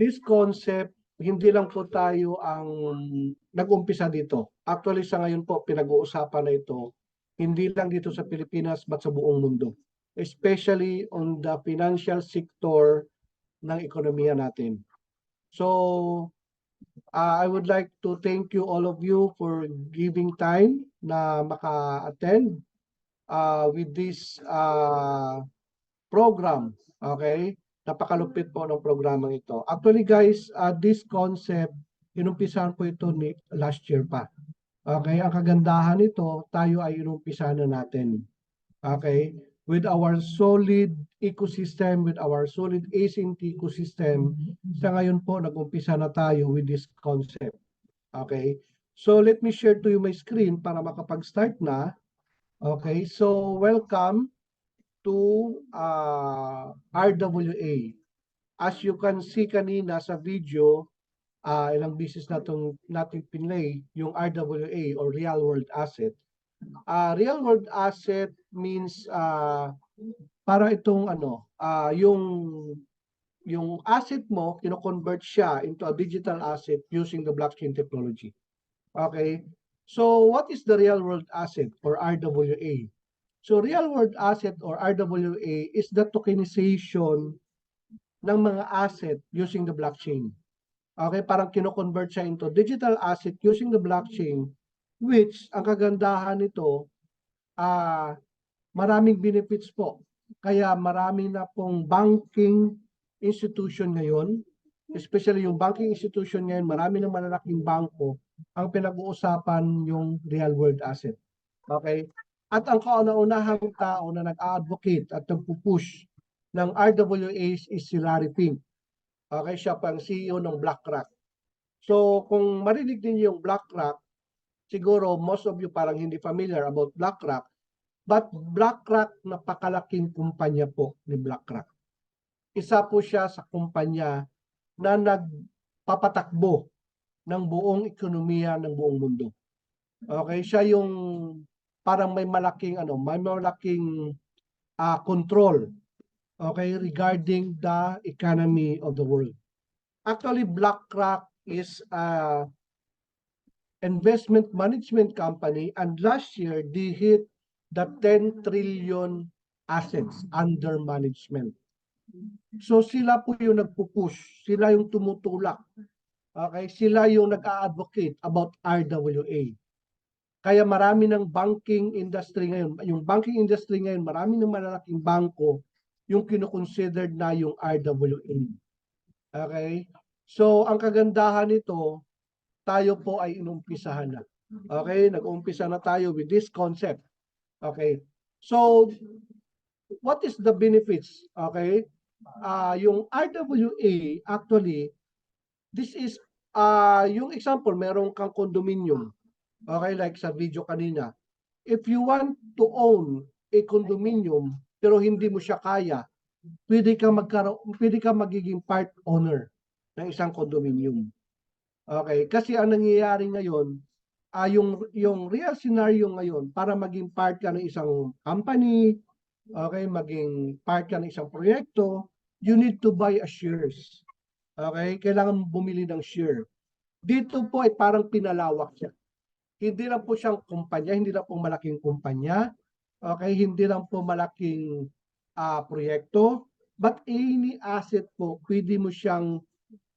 This concept, hindi lang po tayo ang nag-umpisa dito. Actually, sa ngayon po, pinag-uusapan na ito, hindi lang dito sa Pilipinas, but sa buong mundo. Especially on the financial sector ng ekonomiya natin. So, I would like to thank you, all of you, for giving time na maka-attend with this program. Okay? Napakalupit po ng programang ito. Actually guys, this concept, inumpisahan po ito last year pa. Okay? Ang kagandahan nito, tayo ay inumpisahan na natin. Okay? With our solid ecosystem, with our solid ACNT ecosystem, sa ngayon po, nag-umpisa na tayo with this concept. Okay? So let me share to you my screen para makapag-start na. Okay? So welcome to RWA. As you can see kanina sa video, ilang beses nating pinlay yung RWA or real world asset. Real world asset means para itong yung asset mo, kino-convert siya into a digital asset using the blockchain technology. Okay? So what is the real world asset or RWA? So real world asset or RWA is the tokenization ng mga asset using the blockchain. Okay, parang kino-convert siya into digital asset using the blockchain, which ang kagandahan nito, maraming benefits po. Kaya marami na pong banking institution ngayon, especially yung banking institution ngayon, marami na malalaking bangko ang pinag-uusapan yung real world asset. Okay? At ang kauna-unahang tao na nag-advocate at nagpupush ng RWAs is si Larry Fink. Okay, siya pang CEO ng BlackRock. So, kung marinig din yung BlackRock, siguro most of you parang hindi familiar about BlackRock, but BlackRock, napakalaking kumpanya po ni BlackRock. Isa po siya sa kumpanya na nagpapatakbo ng buong ekonomiya ng buong mundo. Okay, siya yung parang may malaking control, okay, regarding the economy of the world. Actually, BlackRock is a investment management company, and last year they hit the 10 trillion assets under management. So sila po yung nagpupush, sila yung tumutulak. Okay, sila yung nag-a-advocate about RWA. Kaya marami ng banking industry ngayon, yung banking industry ngayon, marami ng malalaking bangko yung kino-considered na yung RWA. Okay? So, ang kagandahan nito, tayo po ay inumpisahan na. Okay? Nag-umpisa na tayo with this concept. Okay? So, what is the benefits? Okay? Yung RWA, actually, this is, yung example, meron kang condominium. Okay, like sa video kanina. If you want to own a condominium pero hindi mo siya kaya, pwede ka magiging part owner ng isang condominium. Okay, kasi ang nangyayari ngayon, yung real scenario ngayon, para maging part ka ng isang company, okay, maging part ka ng isang proyekto, you need to buy a shares. Okay, kailangan bumili ng share. Dito po ay parang pinalawak siya. Hindi lang po siyang kumpanya, hindi lang po malaking kumpanya, okay, hindi lang po malaking proyekto, but any asset po, pwede mo siyang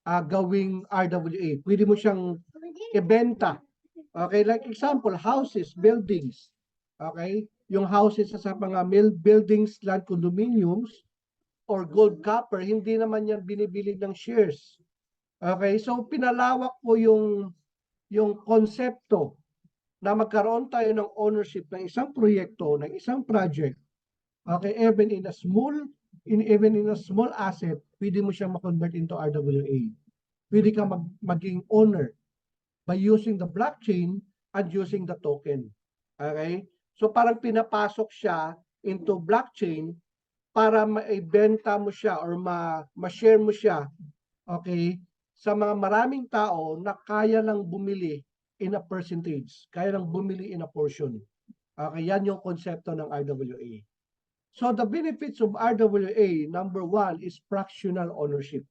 gawing RWA, pwede mo siyang ibenta. Okay, like example, houses, buildings, okay, yung houses sa mga buildings, land condominiums, or gold copper, hindi naman yan binibili ng shares. Okay, so pinalawak po yung konsepto na magkaroon tayo ng ownership ng isang proyekto, ng isang project. Okay, even in a small asset, pwede mo siyang ma-convert into RWA. Pwede ka maging owner by using the blockchain and using the token. Okay? So parang pinapasok siya into blockchain para maibenta mo siya or ma-share mo siya, okay, sa mga maraming tao na kaya lang bumili in a percentage, kaya lang bumili in a portion. Okay, yan yung konsepto ng RWA. So the benefits of RWA, number one, is fractional ownership.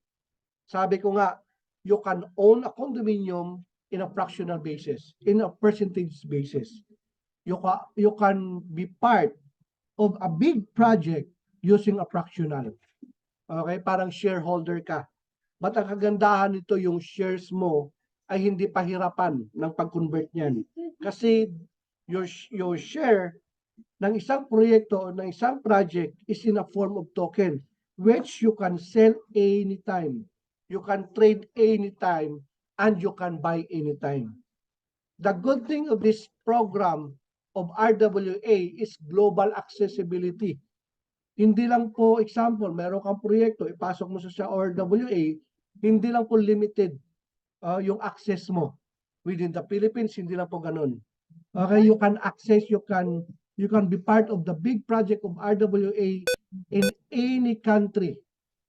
Sabi ko nga, you can own a condominium in a fractional basis, in a percentage basis. You can be part of a big project using a fractional. Okay, parang shareholder ka. But ang kagandahan nito, yung shares mo ay hindi pahirapan ng pag-convert niyan. Kasi your share ng isang proyekto o ng isang project is in a form of token which you can sell anytime. You can trade anytime and you can buy anytime. The good thing of this program of RWA is global accessibility. Hindi lang po, example, meron kang proyekto, ipasok mo sa RWA, hindi lang po limited yung access mo. Within the Philippines, hindi lang po ganun. Okay, you can access, you can be part of the big project of RWA in any country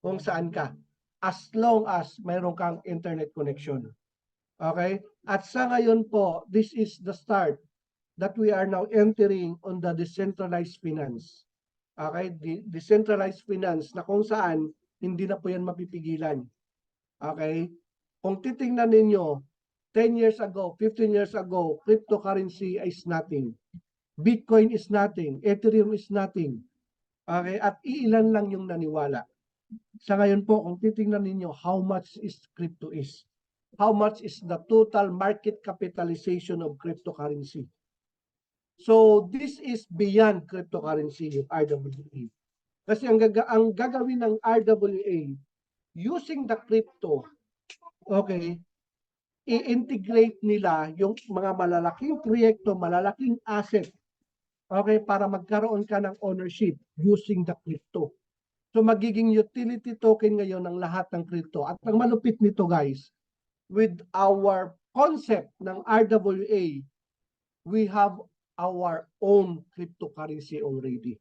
kung saan ka, as long as mayroon kang internet connection. Okay? At sa ngayon po, this is the start that we are now entering on the decentralized finance. Okay? Decentralized finance na kung saan hindi na po yan mapipigilan. Okay? Kung titingnan ninyo, 10 years ago, 15 years ago, cryptocurrency is nothing. Bitcoin is nothing. Ethereum is nothing. Okay? At iilan lang yung naniwala. Sa ngayon po, kung titingnan ninyo how much is crypto is. How much is the total market capitalization of cryptocurrency. So, this is beyond cryptocurrency, yung RWA. Kasi ang gagawin ng RWA, using the crypto, okay, i-integrate nila yung mga malalaking proyekto, malalaking asset, okay, para magkaroon ka ng ownership using the crypto. So, magiging utility token ngayon ng lahat ng crypto. At ang malupit nito, guys, with our concept ng RWA, we have our own cryptocurrency already.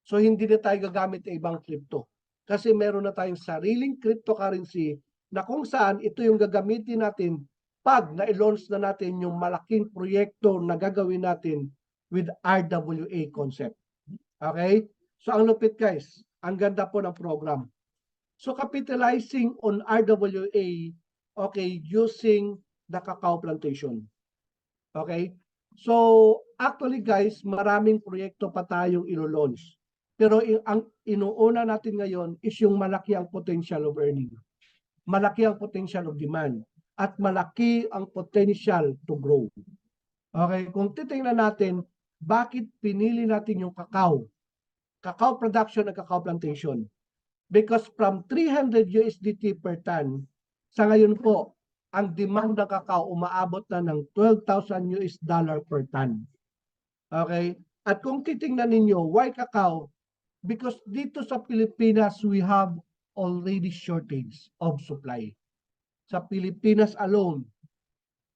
So, hindi na tayo gagamit ng ibang crypto. Kasi meron na tayong sariling cryptocurrency na kung saan ito yung gagamitin natin pag na-launch na natin yung malaking proyekto na gagawin natin with RWA concept. Okay? So, ang lupit guys, ang ganda po ng program. So, capitalizing on RWA, okay, using the cacao plantation. Okay? So, actually guys, maraming proyekto pa tayong ilo-launch. Pero ang inuuna natin ngayon is yung malaki ang potential of earning. Malaki ang potential of demand. At malaki ang potential to grow. Okay? Kung titingnan natin, bakit pinili natin yung cacao? Cacao production at cacao plantation. Because from 300 USDT per ton, sa ngayon po, ang demand ng cacao umaabot na ng 12,000 US dollar per ton. Okay? At kung titingnan ninyo, why cacao? Because dito sa Pilipinas, we have already shortage of supply. Sa Pilipinas alone,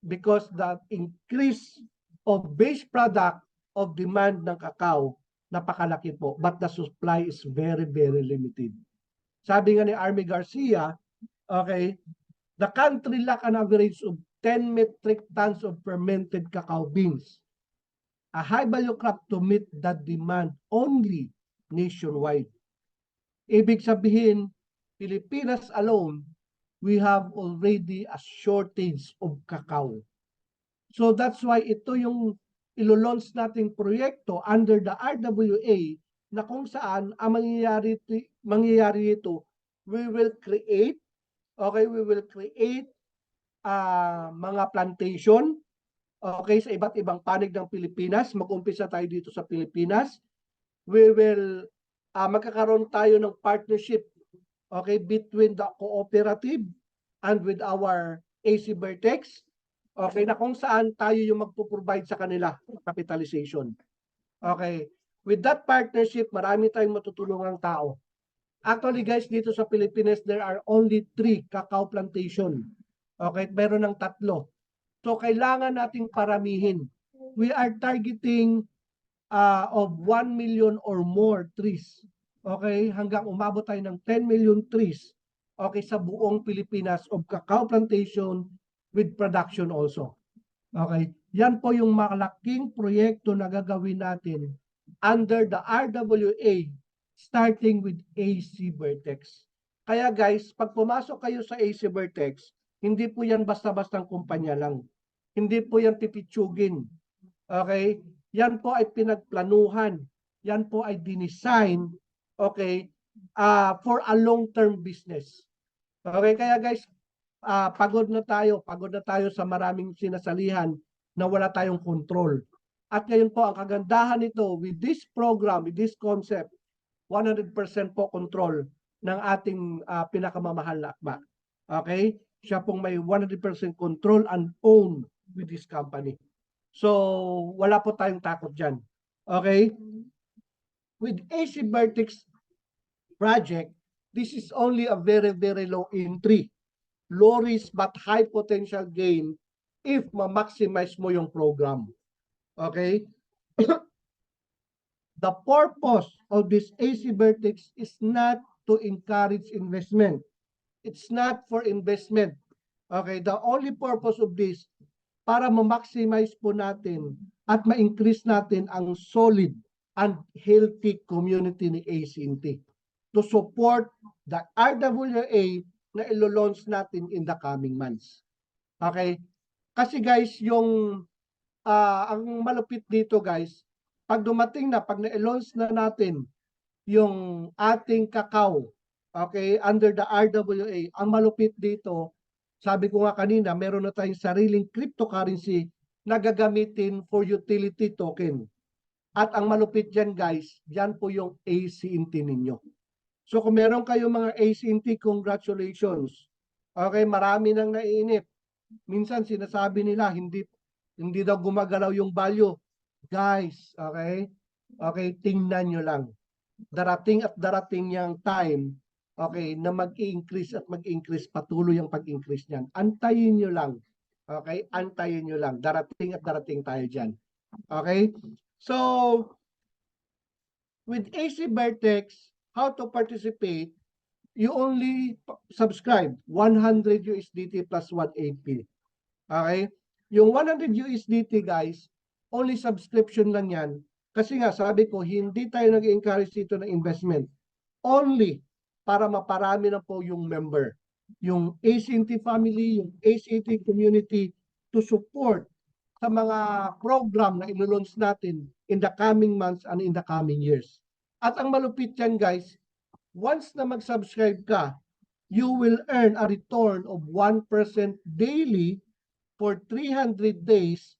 because the increase of base product of demand ng cacao, napakalaki po. But the supply is very, very limited. Sabi nga ni Army Garcia, okay, the country lack an average of 10 metric tons of fermented cacao beans, a high-value crop to meet that demand only nationwide. Ibig sabihin, Pilipinas alone, we have already a shortage of cacao. So that's why ito yung ilo-launch nating proyekto under the RWA na kung saan ang mangyayari ito, we will create mga plantation, okay, sa iba't ibang panig ng Pilipinas. Mag-umpisa tayo dito sa Pilipinas. We will, magkakaroon tayo ng partnership, okay, between the cooperative and with our AC Vertex, okay, na kung saan tayo yung magpo-provide sa kanila capitalization. Okay, with that partnership, marami tayong matutulungang tao. Actually guys, dito sa Pilipinas, there are only 3 cacao plantation. Okay, meron ng 3. So, kailangan nating paramihin. We are targeting of 1 million or more trees. Okay, hanggang umabot tayo ng 10 million trees. Okay, sa buong Pilipinas of cacao plantation with production also. Okay, yan po yung malaking proyekto na gagawin natin under the RWA starting with AC Vertex. Kaya guys, pag pumasok kayo sa AC Vertex, hindi po yan basta-bastang kumpanya lang. Hindi po yan pipitsugin. Okay? Yan po ay pinagplanuhan. Yan po ay dinesign, okay, for a long-term business. Okay, kaya guys, pagod na tayo sa maraming sinasalihan na wala tayong control. At ngayon po, ang kagandahan nito, with this program, with this concept, 100% po control ng ating pinakamamahal na akma. Okay? Siya pong may 100% control and own with this company. So, wala po tayong takot dyan. Okay? With AC Vertex project, this is only a very, very low entry. Low risk but high potential gain if ma-maximize mo yung program. Okay? The purpose of this AC Vertex is not to encourage investment. It's not for investment. Okay? The only purpose of this, para ma-maximize po natin at ma-increase natin ang solid and healthy community ni ACNT to support the RWA na ilo-launch natin in the coming months. Okay? Kasi guys, yung ang malupit dito guys, pag dumating na, pag na-launch na natin yung ating kakao, okay, under the RWA, ang malupit dito, sabi ko nga kanina, meron na tayong sariling cryptocurrency na gagamitin for utility token. At ang malupit dyan guys, yan po yung ACNT ninyo. So kung meron kayong mga ACNT, congratulations. Okay, marami nang naiinip. Minsan sinasabi nila, hindi daw gumagalaw yung value. Guys, okay? Okay, tingnan nyo lang. Darating at darating yung time, okay, na mag-increase at mag-increase, patuloy ang pag-increase niyan. Antayin nyo lang. Okay? Antayin nyo lang. Darating at darating tayo dyan. Okay? So, with AC Vertex, how to participate, you only subscribe 100 USDT plus 1 AP. Okay? Yung 100 USDT guys, only subscription lang yan. Kasi nga sabi ko, hindi tayo nag-encourage dito ng investment. Only para maparami na po yung member. Yung ACNT family, yung ACNT community to support sa mga program na ilo-launch natin in the coming months and in the coming years. At ang malupit yan guys, once na mag-subscribe ka, you will earn a return of 1% daily for 300 days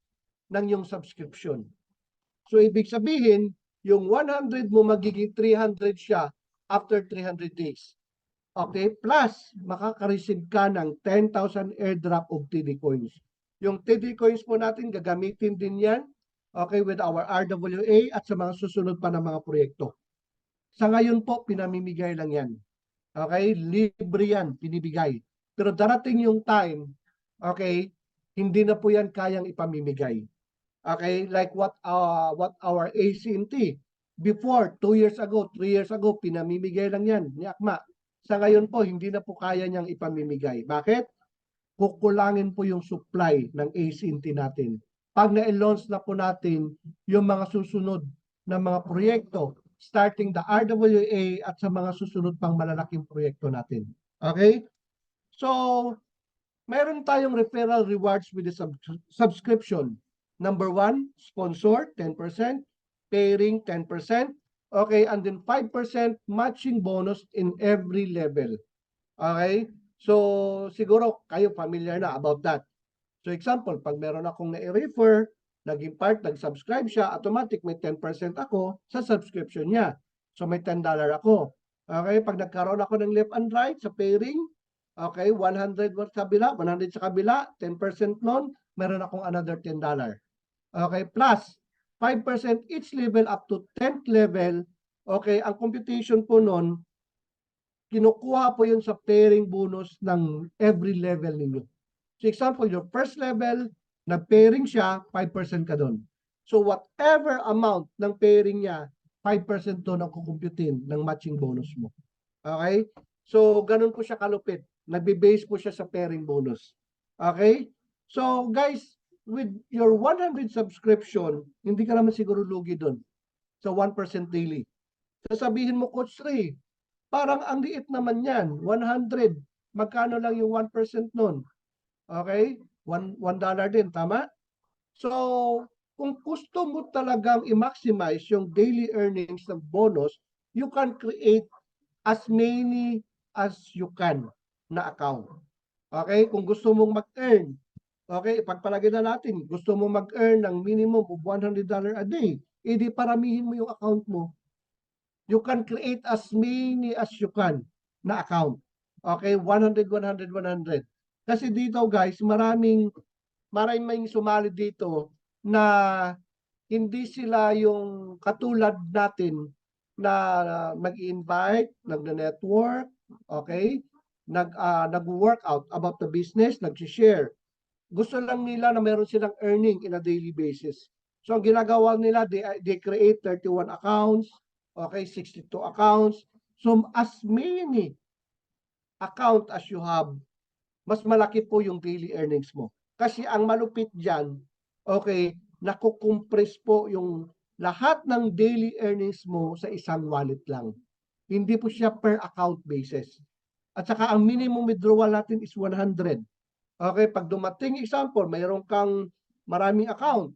ng yung subscription. So, ibig sabihin, yung 100 mo magiging 300 siya after 300 days. Okay? Plus, makaka-receive ka ng 10,000 airdrop of TD coins. Yung TD coins po natin, gagamitin din yan, okay, with our RWA at sa mga susunod pa na mga proyekto. Sa ngayon po, pinamimigay lang yan. Okay? Libre yan, pinibigay. Pero darating yung time, okay, hindi na po yan kayang ipamimigay. Okay? Like what our ACNT, before, 2 years ago, 3 years ago, pinamimigay lang yan ni Akma. Sa ngayon po, hindi na po kaya niyang ipamimigay. Bakit? Kukulangin po yung supply ng ACNT natin. Pag na-launch na po natin yung mga susunod na mga proyekto, starting the RWA at sa mga susunod pang malalaking proyekto natin. Okay? So, meron tayong referral rewards with the subscription. Number 1, sponsor, 10%, pairing, 10%, okay, and then 5% matching bonus in every level. Okay? So, siguro kayo familiar na about that. So, example, pag meron akong na-refer, naging part, nag-subscribe siya, automatic may 10% ako sa subscription niya. So, may $10 ako. Okay? Pag nagkaroon ako ng left and right sa pairing, okay, 100 sa kabila, 100 sa kabila, 10% nun, meron akong another $10. Okay, plus 5% each level up to 10th level. Okay, ang computation po nun, kinukuha po yun sa pairing bonus ng every level ninyo. So example, your first level, nag-pairing siya, 5% ka doon. So whatever amount ng pairing niya, 5% doon ang kukumputin ng matching bonus mo. Okay? So ganun po siya kalupit. Nagbe-base po siya sa pairing bonus. Okay? So guys, with your 100 subscription, hindi ka naman siguro lugi doon. So 1% daily. Sasabihin mo, Coach Ray, parang ang liit naman yan, 100. Magkano lang yung 1% nun? Okay? $1 din, tama? So, kung gusto mo talagang i-maximize yung daily earnings ng bonus, you can create as many as you can na account. Okay? Kung gusto mong mag-earn, okay, pagpalagay na natin, gusto mong mag-earn ng minimum of $100 a day, edi paramihin mo yung account mo. You can create as many as you can na account. Okay? 100, 100, 100. Kasi dito guys, maraming sumali dito na hindi sila yung katulad natin na mag-invite, nag-network, okay? Nag-workout about the business, nag-share. Gusto lang nila na meron silang earning in a daily basis. So, ang ginagawa nila, they create 31 accounts, okay, 62 accounts. So, as many account as you have, mas malaki po yung daily earnings mo. Kasi ang malupit dyan, okay, nakukompress po yung lahat ng daily earnings mo sa isang wallet lang. Hindi po siya per account basis. At saka ang minimum withdrawal natin is 100. Okay, pag dumating example, mayroon kang maraming account.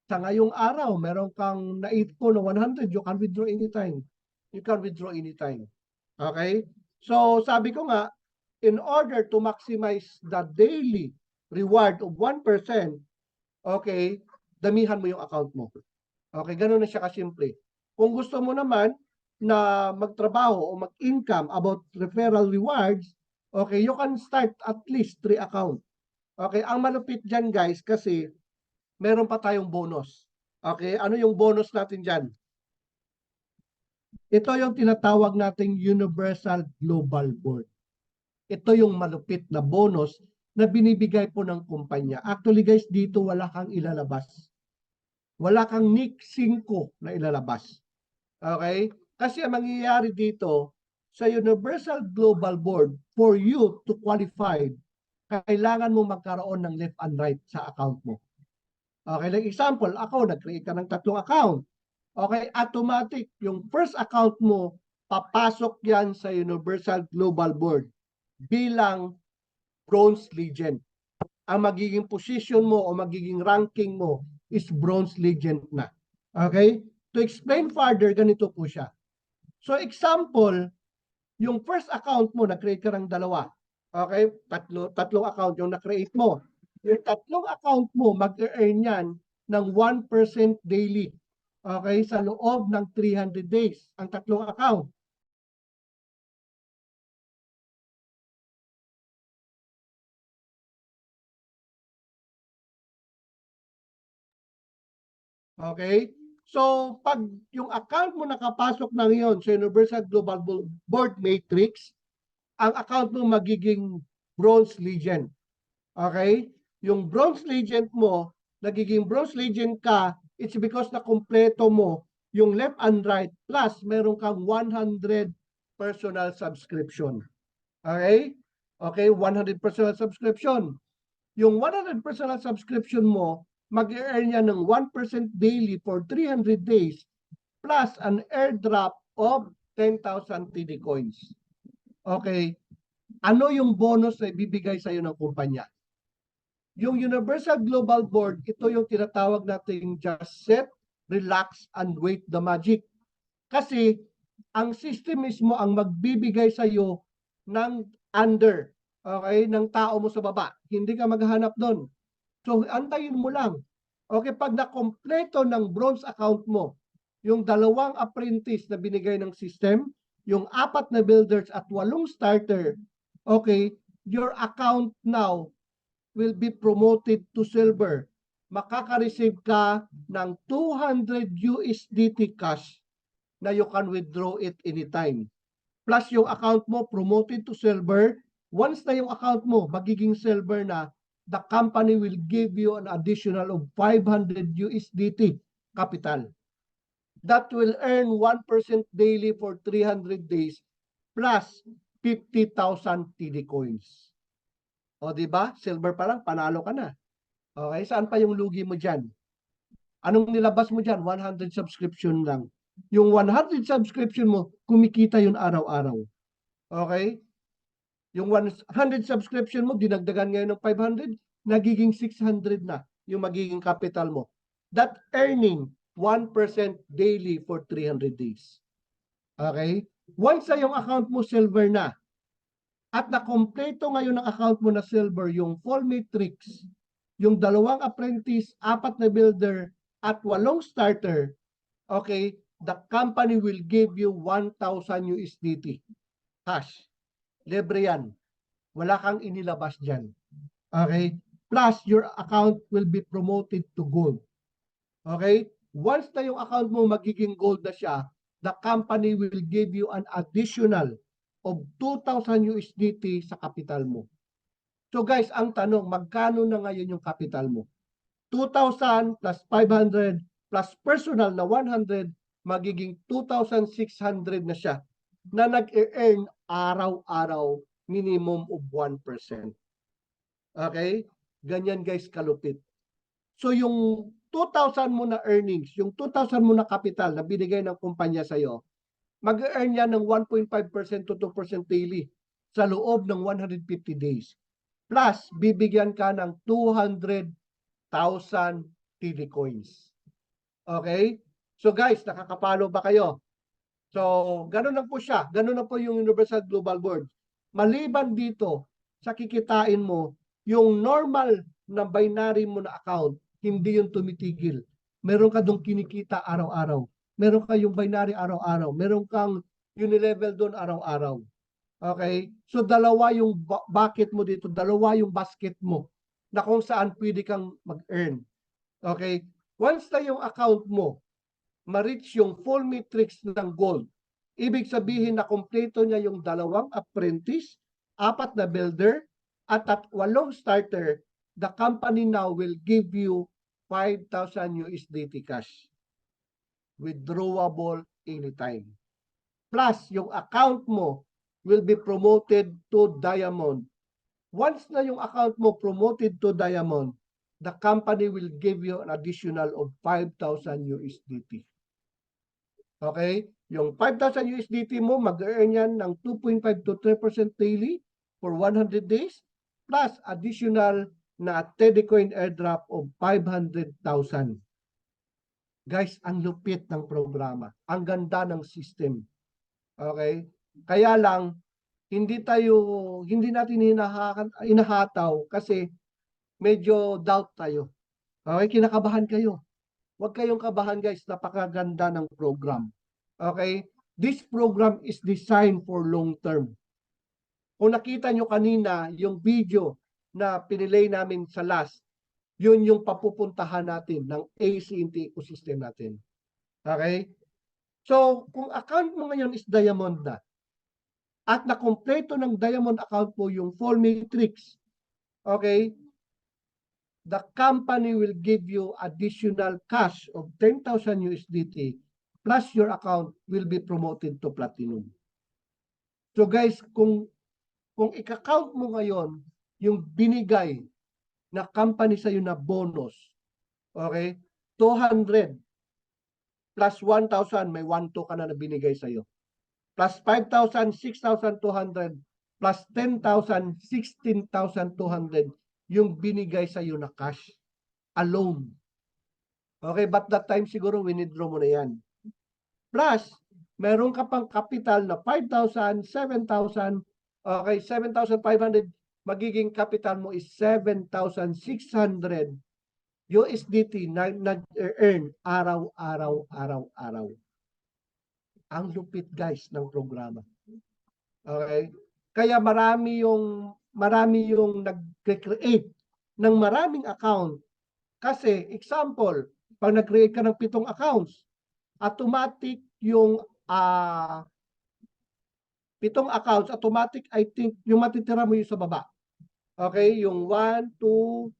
Sa ngayong araw, mayroon kang naipon na 100, you can withdraw anytime. You can withdraw anytime. Okay? So, sabi ko nga, in order to maximize the daily reward of 1%, okay, damihan mo yung account mo. Okay, ganun na siya kasimple. Kung gusto mo naman na magtrabaho o mag-income about referral rewards, okay, you can start at least 3 account. Okay, ang malupit dyan guys kasi meron pa tayong bonus. Okay, ano yung bonus natin dyan? Ito yung tinatawag nating Universal Global Board. Ito yung malupit na bonus na binibigay po ng kumpanya. Actually guys, dito wala kang ilalabas. Wala kang NIC 5 na ilalabas. Okay? Kasi ang mangyayari dito, sa Universal Global Board, for you to qualify, kailangan mo magkaroon ng left and right sa account mo. Okay, like example, ako, nag-create ka ng 3 account. Okay, automatic, yung first account mo, papasok yan sa Universal Global Board bilang Bronze Legend. Ang magiging position mo o magiging ranking mo is Bronze Legend na. Okay? To explain further, ganito po siya. So example, yung first account mo, na-create ka ng 2. Okay? Tatlong account yung na-create mo. Yung 3 account mo, mag-earn yan ng 1% daily. Okay? Sa loob ng 300 days, ang 3 account. Okay? So, pag yung account mo nakapasok na ngayon sa Universal Global Board Matrix, ang account mo magiging Bronze Legend. Okay? Yung Bronze Legend mo, nagiging Bronze Legend ka, it's because na kumpleto mo yung left and right, plus meron kang 100 personal subscription. Okay? Okay, 100 personal subscription. Yung 100 personal subscription mo, mag-earn yan ng 1% daily for 300 days plus an airdrop of 10,000 TD coins. Okay, ano yung bonus na ibibigay sa iyo ng kumpanya? Yung Universal Global Board, ito yung tinatawag nating just set, relax, and wait the magic. Kasi ang system mismo ang magbibigay sa iyo ng under, okay, ng tao mo sa baba. Hindi ka maghahanap doon. So, antayin mo lang. Okay, pag nakompleto ng bronze account mo, yung 2 apprentice na binigay ng system, yung 4 na builders at 8 starter, okay, your account now will be promoted to silver. Makaka-receive ka ng 200 USDT cash na you can withdraw it anytime. Plus yung account mo promoted to silver. Once na yung account mo magiging silver na, the company will give you an additional of 500 USDT capital. That will earn 1% daily for 300 days plus 50,000 TD coins. O di ba? Silver pa lang, panalo ka na. Okay, saan pa yung lugi mo diyan? Anong nilabas mo diyan? 100 subscription lang. Yung 100 subscription mo, kumikita yun araw-araw. Okay? Yung 100 subscription mo, dinagdagan ngayon ng 500, nagiging 600 na yung magiging capital mo. That earning 1% daily for 300 days. Okay? Once na yung account mo silver na, at nakompleto ngayon ng account mo na silver, yung full matrix, yung 2 apprentice, 4 na builder, at 8 starter, okay, the company will give you 1,000 USDT cash. Libre yan. Wala kang inilabas dyan. Okay? Plus, your account will be promoted to gold. Okay? Once na yung account mo magiging gold na siya, the company will give you an additional of 2,000 USDT sa capital mo. So guys, ang tanong, magkano na ngayon yung capital mo? 2,000 plus 500 plus personal na 100, magiging 2,600 na siya na nag-earn araw-araw minimum of 1%. Okay? Ganyan guys kalupit. So yung 2,000 mo na earnings, yung 2,000 mo na capital na binigay ng kumpanya sa'yo, mag-earn yan ng 1.5% to 2% daily sa loob ng 150 days. Plus, bibigyan ka ng 200,000 TD coins. Okay? So guys, nakakapalo ba kayo? So, ganun lang po siya. Ganun lang po yung Universal Global Board. Maliban dito, sa kikitain mo, yung normal na binary mo na account, hindi yung tumitigil. Meron ka doon kinikita araw-araw. Meron ka yung binary araw-araw. Meron kang unilevel doon araw-araw. Okay? So, dalawa yung bucket mo dito. Dalawa yung basket mo na kung saan pwede kang mag-earn. Okay? Once na yung account mo, ma-reach yung full matrix ng gold, ibig sabihin na kompleto niya yung 2 apprentice, 4 na builder, at 8 starter, the company now will give you 5,000 USDT cash. Withdrawable anytime. Plus, yung account mo will be promoted to diamond. Once na yung account mo promoted to diamond, the company will give you an additional of 5,000 USDT. Okay? Yung 5,000 USDT mo, mag-earn yan ng 2.5 to 3% daily for 100 days plus additional na Tedecoin airdrop of 500,000. Guys, ang lupit ng programa. Ang ganda ng system. Okay? Kaya lang, hindi natin hinahataw kasi medyo doubt tayo. Okay? Kinakabahan kayo. Huwag kayong kabahan guys, napakaganda ng program. Okay? This program is designed for long term. Kung nakita nyo kanina, yung video na pinilay namin sa last, yun yung papupuntahan natin ng ACNT ecosystem natin. Okay? So, kung account mo ngayon is diamond na, at nakompleto ng diamond account mo yung full matrix, okay, the company will give you additional cash of 10,000 USDT plus your account will be promoted to platinum. So guys, kung i-count mo ngayon yung binigay na company sa iyo na bonus, okay, 200 plus 1,000, may 1,200 ka na binigay sa iyo. Plus 5,000, 6,200 plus 10,000, 16,200 yung binigay sa iyo na cash alone. Okay, but that time siguro winidraw mo na yan. Plus, meron ka pang capital na 5,000, 7,000, okay, 7,500, magiging capital mo is 7,600 USDT na nag-earn araw-araw. Ang lupit guys ng programa. Okay? Kaya marami yung nag-create ng maraming account. Kasi, example, pag nag-create ka ng 7 accounts, automatic yung 7 accounts, automatic, I think, yung matitira mo yung sa baba. Okay? Yung 1, 2,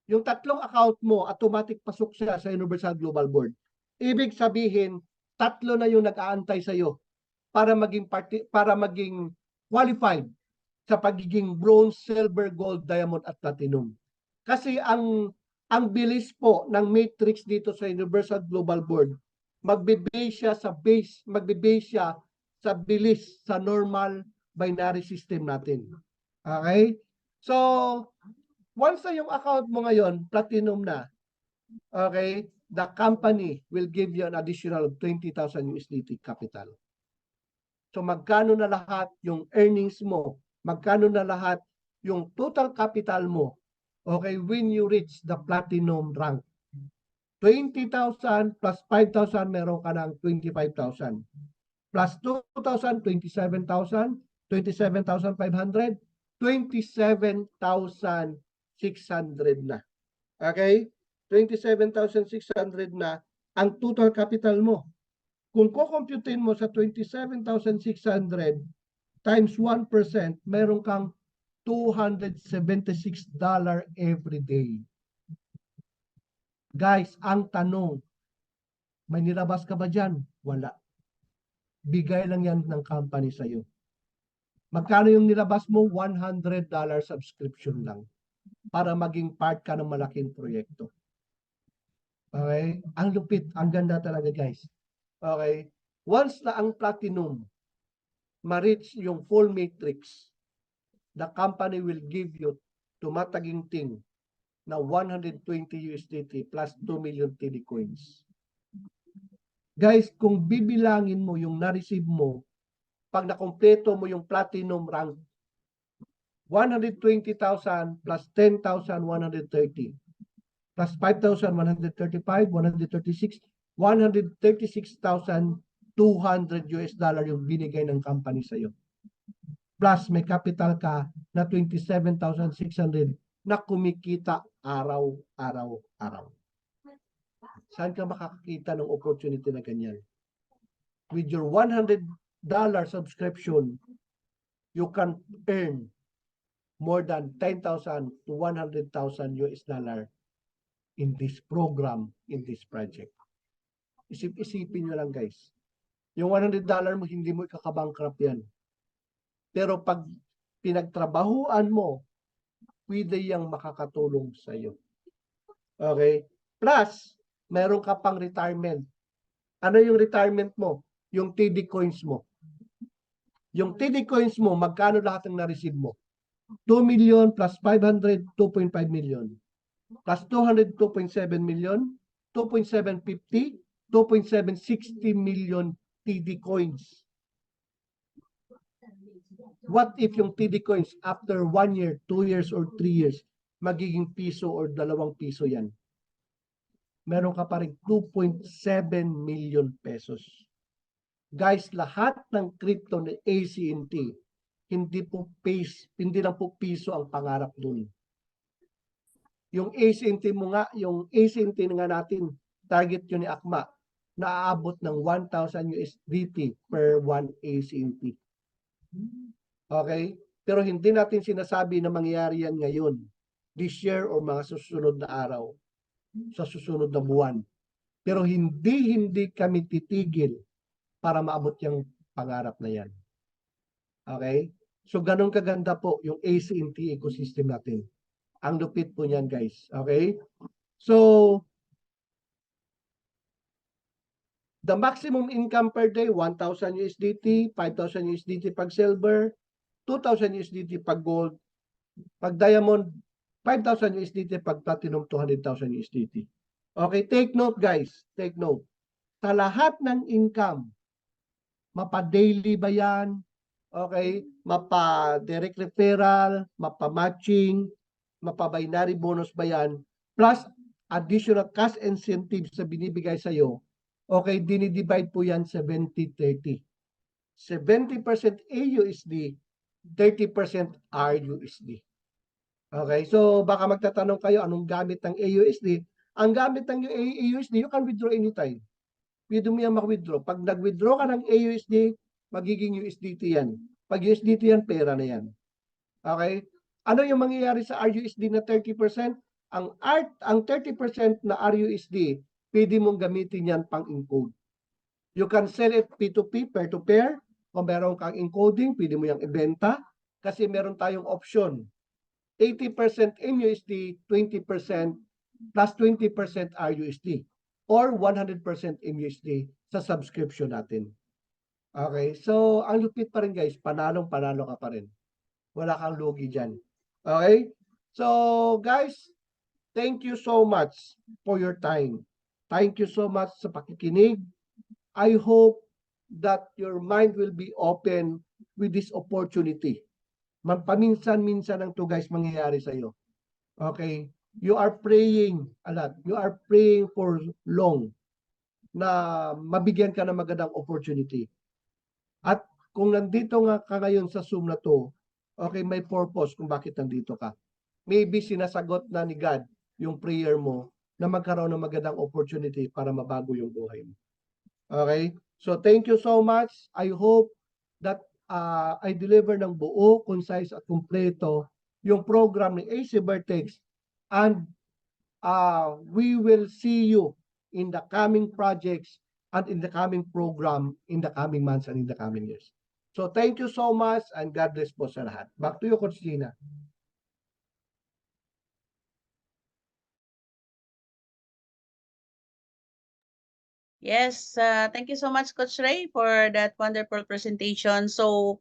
yung 3 account mo, automatic pasok siya sa Universal Global Board. Ibig sabihin, 3 na yung nag-aantay sa iyo para maging qualified sa pagiging bronze, silver, gold, diamond at platinum. Kasi ang bilis po ng matrix dito sa Universal Global Board, magbe-base siya sa bilis sa normal binary system natin. Okay? So, once na yung account mo ngayon, platinum na, okay, the company will give you an additional 20,000 USDT capital. So, magkano na lahat yung earnings mo? Magkano na lahat yung total capital mo? Okay, when you reach the platinum rank. 20,000 plus 5,000, meron ka ng 25,000. Plus 2,000, 27,000, 27,500, 27,600 na. Okay? 27,600 na ang total capital mo. Kung kukomputin mo sa 27,600 times 1%, meron kang $276 every day. Guys, ang tanong, may nilabas ka ba dyan? Wala. Bigay lang yan ng company sa'yo. Magkano yung nilabas mo? $100 subscription lang para maging part ka ng malaking proyekto. Okay? Ang lupit, ang ganda talaga guys. Okay? Once na ang platinum ma-reach yung full matrix, the company will give you tumataginting na 120 USDT plus 2 million TD coins. Guys, kung bibilangin mo yung na-receive mo, pag nakompleto mo yung platinum rank, 120,000 plus 10,130 plus 5,135, 136, 136,200 US dollar yung binigay ng company sa'yo. Plus may capital ka na 27,600 na kumikita araw-araw. Saan ka makakakita ng opportunity na ganyan? With your $100 subscription, you can earn more than 10,000 to 100,000 US dollar in this program, in this project. Isip-isipin nyo lang guys. Yung $100 mo, hindi mo ikakabankrupt yan. Pero pag pinagtrabahuan mo, pwede yang makakatulong sa iyo. Okay? Plus, meron ka pang retirement. Ano yung retirement mo? Yung TD coins mo. Yung TD coins mo, magkano lahat ang na-receive mo? 2 million plus 500, 2.5 million. Plus 200, 2.7 million. 2.750, 2.760 million TD coins. What if yung TD coins after 1 year, 2 years, or 3 years, magiging piso or 2 piso yan? Meron ka pa rin 2.7 million pesos. Guys, lahat ng crypto ni ACNT, hindi lang po piso ang pangarap dun. Yung ACNT mo nga, yung ACNT nga natin, target yun ni Akma, na aabot ng 1,000 USDT per 1 ACNT. Okay? Pero hindi natin sinasabi na mangyayari yan ngayon, this year or mga susunod na araw, sa susunod na buwan. Pero hindi kami titigil para maabot yung pangarap na yan. Okay? So, ganun kaganda po yung ACNT ecosystem natin. Ang lupit po niyan, guys. Okay? So, the maximum income per day, 1,000 USDT, 5,000 USDT pag silver, 2,000 USDT pag gold, pag diamond, 5,000 USDT pag platinum, 200,000 USDT. Okay, take note guys, take note. Sa lahat ng income, mapa-daily ba yan? Okay, mapa-direct referral, mapa-matching, mapa-binary bonus ba yan? Plus, additional cash incentives na binibigay sa'yo, okay, dinidivide po yan 70-30. 70% AUSD, 30% RUSD. Okay, so baka magtatanong kayo anong gamit ng AUSD. Ang gamit ng AUSD, you can withdraw anytime. Pwede mo yan mag-withdraw. Pag nag-withdraw ka ng AUSD, magiging USDT yan. Pag USDT yan, pera na yan. Okay? Ano yung mangyayari sa RUSD na 30%? Ang 30% na RUSD, pwede mong gamitin yan pang-encode. You can sell it P2P, peer-to-peer. Kung meron kang encoding, pwede mo yung ibenta. Kasi meron tayong option. 80% MUSD, 20% plus 20% RUSD. or 100% in USD sa subscription natin. Okay, so ang lupit pa rin guys, panalong-panalo ka pa rin. Wala kang lugi dyan. Okay? So guys, thank you so much for your time. Thank you so much sa pakikinig. I hope that your mind will be open with this opportunity. Paminsan-minsan lang to guys mangyayari sa iyo. Okay? You are praying a lot. You are praying for long na mabigyan ka ng magandang opportunity. At kung nandito nga ka ngayon sa Zoom na to, okay, may purpose kung bakit nandito ka. Maybe sinasagot na ni God yung prayer mo na magkaroon ng magandang opportunity para mabago yung buhay mo. Okay? So thank you so much. I hope that I deliver ng buo, concise at kumpleto yung program ni AC Vertex, and we will see you in the coming projects and in the coming program in the coming months and in the coming years. So thank you so much and God bless po sa lahat. Back to you, Coach Gina. Yes, thank you so much, Coach Ray, for that wonderful presentation. So,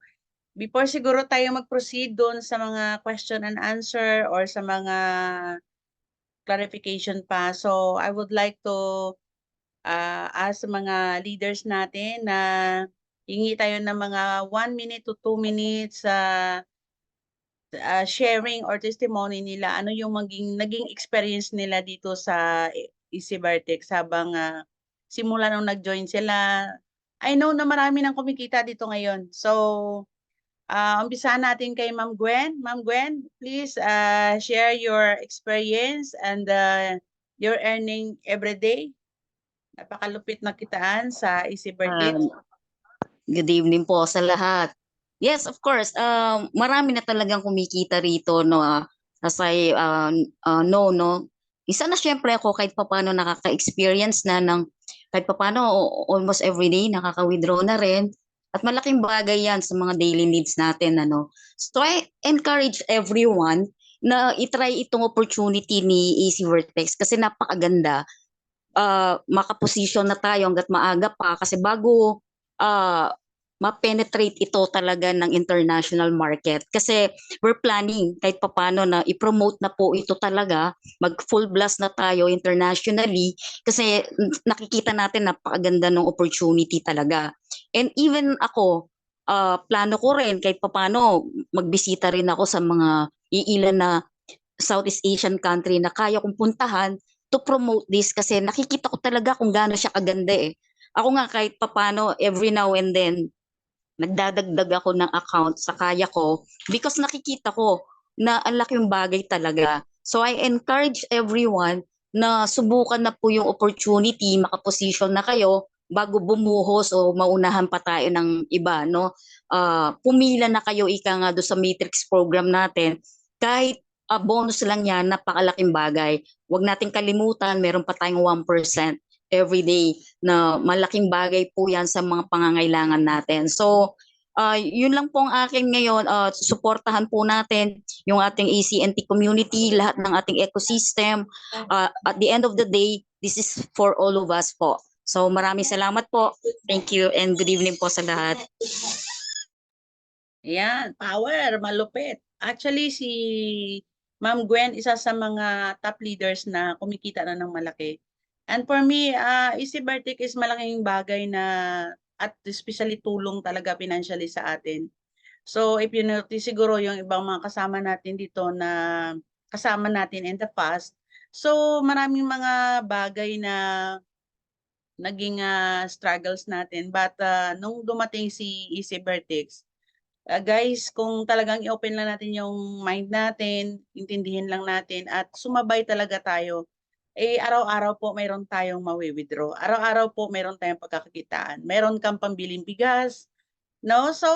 before siguro tayo mag-proceed doon sa mga question and answer or sa mga clarification pa, so I would like to ask mga leaders natin na hingi tayo ng mga 1 minute to 2 minutes sharing or testimony nila, ano yung naging experience nila dito sa Easy Vertex habang simula nung nag-join sila. I know na marami nang kumikita dito ngayon. So, umpisahan natin kay Ma'am Gwen. Ma'am Gwen, please share your experience and your earning every day. Napakalupit na kitaan sa Easy Vertex. Good evening po sa lahat. Yes, of course. Marami na talagang kumikita rito, no. As I know, no. Isa na syempre ako kahit papaano nakaka-experience na ng kahit papaano almost every day nakaka-withdraw na rin. At malaking bagay yan sa mga daily needs natin, ano. So I encourage everyone na itry itong opportunity ni Easy Vertex kasi napakaganda. Makaposisyon na tayo hanggat maaga pa kasi bago ma-penetrate ito talaga ng international market. Kasi we're planning kahit papano na i-promote na po ito talaga, mag full blast na tayo internationally kasi nakikita natin napakaganda ng opportunity talaga. And even ako, plano ko rin kahit papano magbisita rin ako sa mga iilan na Southeast Asian country na kaya kong puntahan to promote this kasi nakikita ko talaga kung gaano siya kaganda eh. Ako nga kahit papano every now and then nagdadagdag ako ng account sa kaya ko because nakikita ko na ang laking bagay talaga. So I encourage everyone na subukan na po yung opportunity, makaposition na kayo bago bumuhos o maunahan pa tayo ng iba, no? Pumila na kayo ika nga do sa Matrix program natin. Kahit bonus lang yan, napakalaking bagay. Huwag nating kalimutan, meron pa tayong 1% every day na malaking bagay po yan sa mga pangangailangan natin. So, yun lang po ang akin ngayon. Suportahan po natin yung ating ACNT community, lahat ng ating ecosystem. At the end of the day, this is for all of us po. So, maraming salamat po. Thank you and good evening po sa lahat. Yan, power, malupit. Actually, si Ma'am Gwen, isa sa mga top leaders na kumikita na ng malaki. And for me, Easy Vertex is malaking bagay na at especially tulong talaga financially sa atin. So if you notice siguro yung ibang mga kasama natin dito na kasama natin in the past, so maraming mga bagay na naging struggles natin. But nung dumating si Easy Vertex, guys, kung talagang i-open lang natin yung mind natin, intindihin lang natin at sumabay talaga tayo, araw-araw po mayroon tayong mawi-withdraw. Araw-araw po mayroon tayong pagkakakitaan. Mayroon kang pambiling bigas, no? So,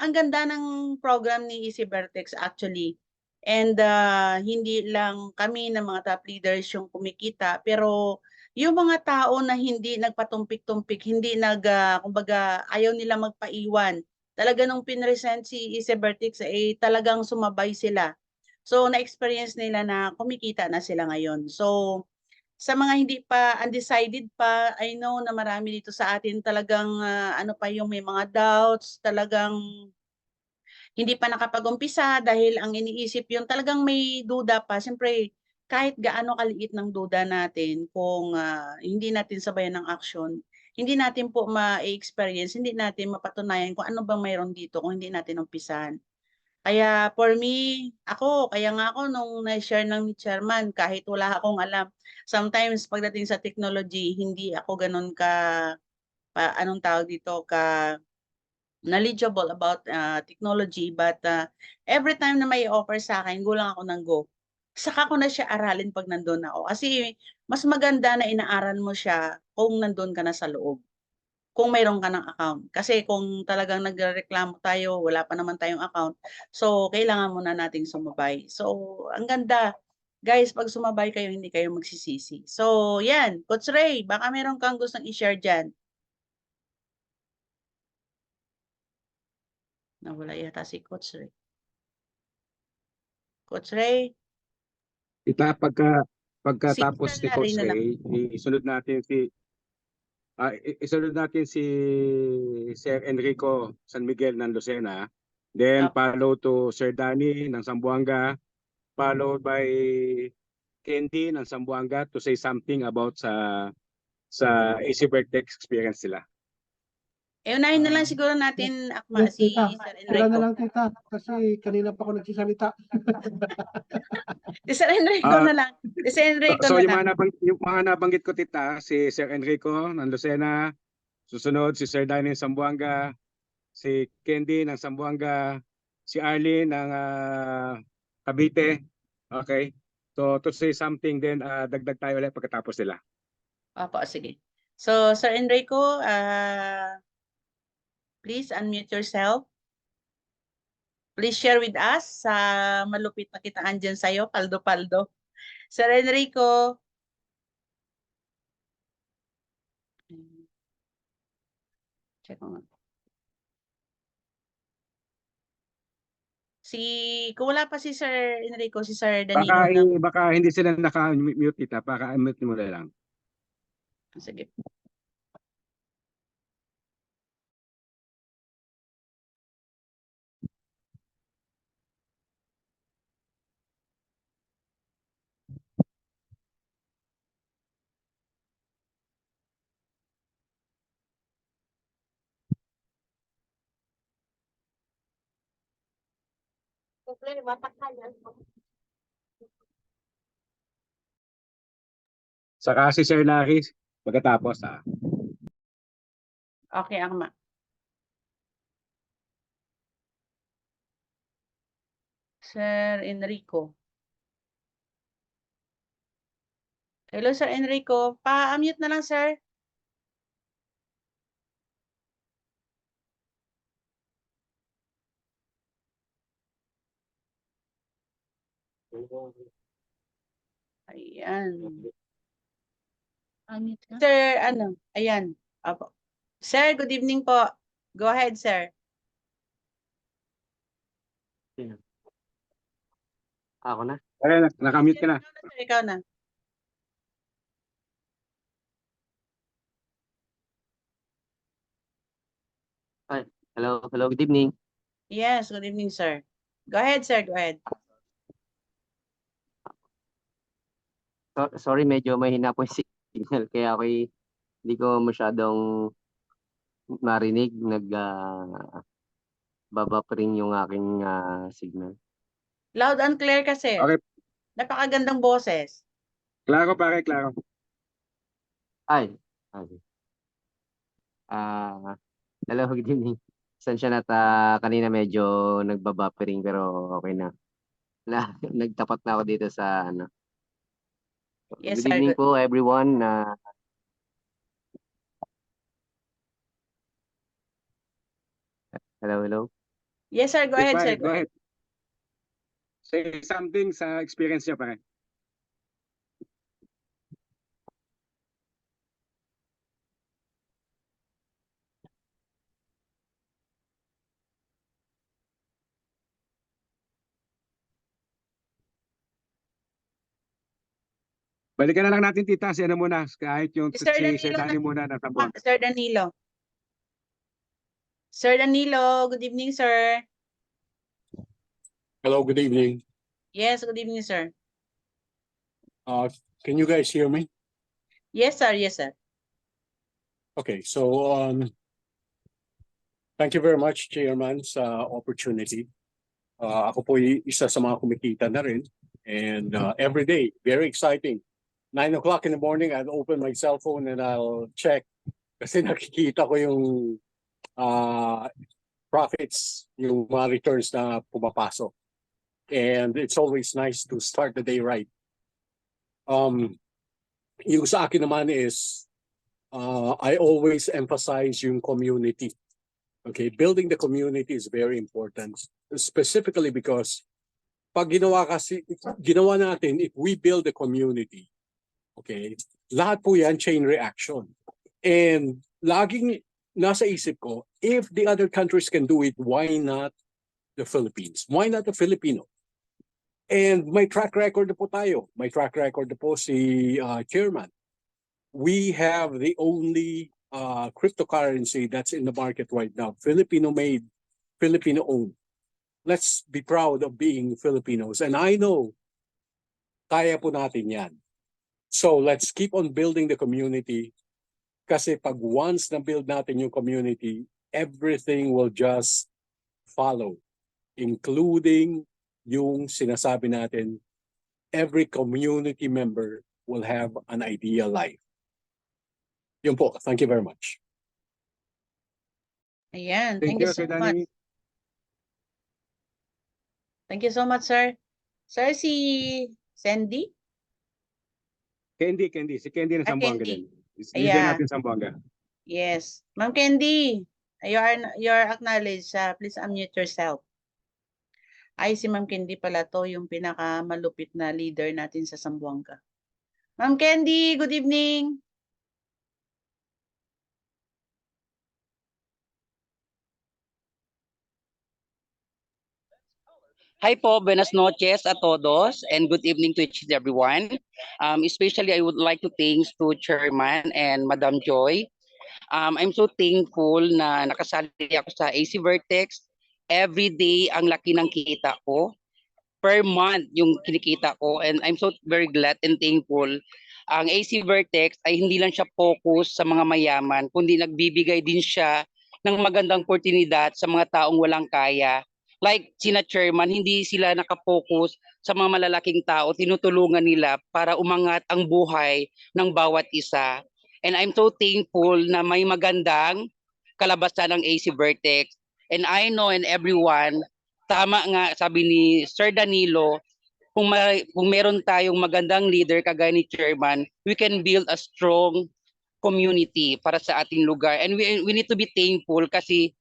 ang ganda ng program ni Easy Vertex actually. And hindi lang kami ng mga top leaders yung kumikita, pero yung mga tao na hindi nagpatumpik-tumpik, hindi kumbaga ayaw nila magpaiwan. Talaga nung pinresent si Easy Vertex, talagang sumabay sila. So, na-experience nila na kumikita na sila ngayon. So, sa mga hindi pa undecided pa, I know na marami dito sa atin talagang ano pa yung may mga doubts, talagang hindi pa nakapag-umpisa dahil ang iniisip yung talagang may duda pa. Siyempre, kahit gaano kaliit ng duda natin, kung hindi natin sabayan ng action, hindi natin po ma-experience, hindi natin mapatunayan kung ano bang mayroon dito kung hindi natin umpisahan. Kaya for me, kaya nga ako nung na-share ng ni chairman, kahit wala akong alam, sometimes pagdating sa technology, hindi ako ganun anong tawag dito, knowledgeable about technology, but every time na may offer sa akin, go lang ako ng go. Saka ko na siya aralin pag nandun ako. Kasi mas maganda na inaaral mo siya kung nandun ka na sa loob. Kung mayroon ka ng account. Kasi kung talagang nagrereklamo tayo, wala pa naman tayong account, so kailangan muna nating sumabay. So, ang ganda. Guys, pag sumabay kayo, hindi kayo magsisisi. So, yan. Coach Ray, baka meron kang gustong i-share dyan. Nawala yata si Coach Ray. Coach Ray, si Pagkatapos Sir ni Larry Coach na lang. Ray, isunod natin si Sir Enrico San Miguel ng Lucena, then Opo. follow to Sir Danny ng Zamboanga, followed by Candy ng Zamboanga to say something about sa AC Vertex experience nila. Unahin na lang siguro natin, Akma, Yes, si tita. Sir Sila na Enrico. lang, tita. Kasi kanina pa ako nagsisalita. Si Sir Enrico Ah, na lang. Si Sir Enrico So na yung lang. yung mga nabanggit ko tita, si Sir Enrico ng Lucena, susunod si Sir Danny ng Zamboanga, si Candy ng Zamboanga, si Arlene ng Cavite. Okay? So to say something then dagdag tayo ulit pagkatapos nila. Opo, sige. So, Sir Enrico, please unmute yourself. Please share with us sa malupit na kitaan dyan sa'yo, paldo-paldo. Sir Enrico. Check mo nga. Kung wala pa si Sir Enrico, si Sir Danilo ng... Baka hindi sila naka-mute tita, baka unmute mo na lang. Sige. Saka si Sir Larry pagkatapos Okay, Akma. Sir Enrico. Hello, Sir Enrico. Pa-mute na lang, sir. Ayan. Sir, ayan. Apo. Sir, good evening po. Go ahead, sir. Ako na? nakamute ka na. Ikaw na, sir. Ikaw na. Hello, good evening. Yes, good evening, sir. Go ahead, sir. Go ahead. Sorry, medyo mahina po yung signal kaya hindi ko masyadong marinig. Babapering yung aking signal. Loud and clear ka, sir. Okay, Napakagandang boses. klaro pare, klaro. Ay, okay. Hello, good evening. Sensya na kanina medyo nagbabapering pero okay na. Nagtapat na ako dito sa ano. Yes, Good sir. evening po everyone. Hello. Yes, sir. Go Yes, ahead, pare, sir. go ahead. Say something sa experience niyo pare. Balikan na lang natin tita, si ano muna, kahit yung Sir si Sir Danilo Danny muna ng Sambuanga. Sir Danilo. Sir Danilo, good evening, sir. Hello, good evening. Yes, good evening, sir. Can you guys hear me? Yes, sir. Yes, sir. Okay, so thank you very much, Chairman, sa opportunity. Ako po isa sa mga kumikita na rin. And every day, very exciting. 9 o'clock in the morning, I'll open my cell phone and I'll check. Kasi nakikita ko yung profits, yung mga returns na pumapasok. And it's always nice to start the day right. Yung sa akin naman is, I always emphasize yung community. Okay, building the community is very important, specifically because pag ginawa natin, if we build the community, okay, lahat po yan chain reaction. And laging nasa isip ko, if the other countries can do it, why not the Philippines? Why not the Filipino? And may track record na po tayo. May track record na po si Chairman. We have the only cryptocurrency that's in the market right now, Filipino-made, Filipino-owned. Let's be proud of being Filipinos. And I know, kaya po natin yan. So let's keep on building the community. Kasi pag once na-build natin yung community, everything will just follow. Including yung sinasabi natin, every community member will have an ideal life. Yun po. Thank you very much. Ayan. Thank you, so Sir much. Danny. Thank you so much, sir. Sir, si Sandy? Candy, si Candy ng Sambuanga Candy. din. Leader Ayan. natin Sambuanga. Yes. Ma'am Candy, you're acknowledged. Please unmute yourself. Ay, si Ma'am Candy pala to, yung pinakamalupit na leader natin sa Sambuanga. Ma'am Candy, good evening. Hi po, buenas noches a todos and good evening to each and everyone. Especially I would like to thank to Chairman and Madam Joy. I'm so thankful na nakasali ako sa AC Vertex. Every day ang laki ng kita ko. Per month yung kinikita ko and I'm so very glad and thankful. Ang AC Vertex ay hindi lang siya focus sa mga mayaman, kundi nagbibigay din siya ng magandang oportunidad sa mga taong walang kaya. Like sina Chairman, hindi sila nakapokus sa mga malalaking tao, tinutulungan nila para umangat ang buhay ng bawat isa. And I'm so thankful na may magandang kalabasan ng AC Vertex. And I know and everyone, tama nga sabi ni Sir Danilo, kung meron tayong magandang leader kagaya ni Chairman, we can build a strong community para sa ating lugar. And we need to be thankful kasi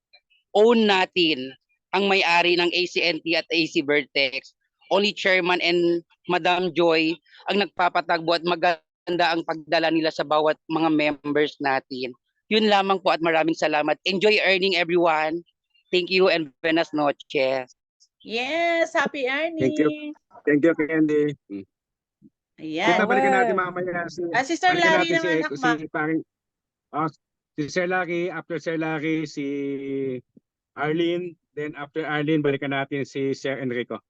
own natin ang may-ari ng ACNT at AC Vertex. Only Chairman and Madam Joy ang nagpapatagbo at maganda ang pagdala nila sa bawat mga members natin. Yun lamang po at maraming salamat. Enjoy earning everyone. Thank you and buenas noches. Yes, happy earning. Thank you. Thank you, Candy. Ayan. Tita, balikan natin mamaya Si Sir balikan Larry natin naman, si paring si Sir Larry, after Sir Larry, si Arlene, then after Arlene, balikan natin si Sir Enrico.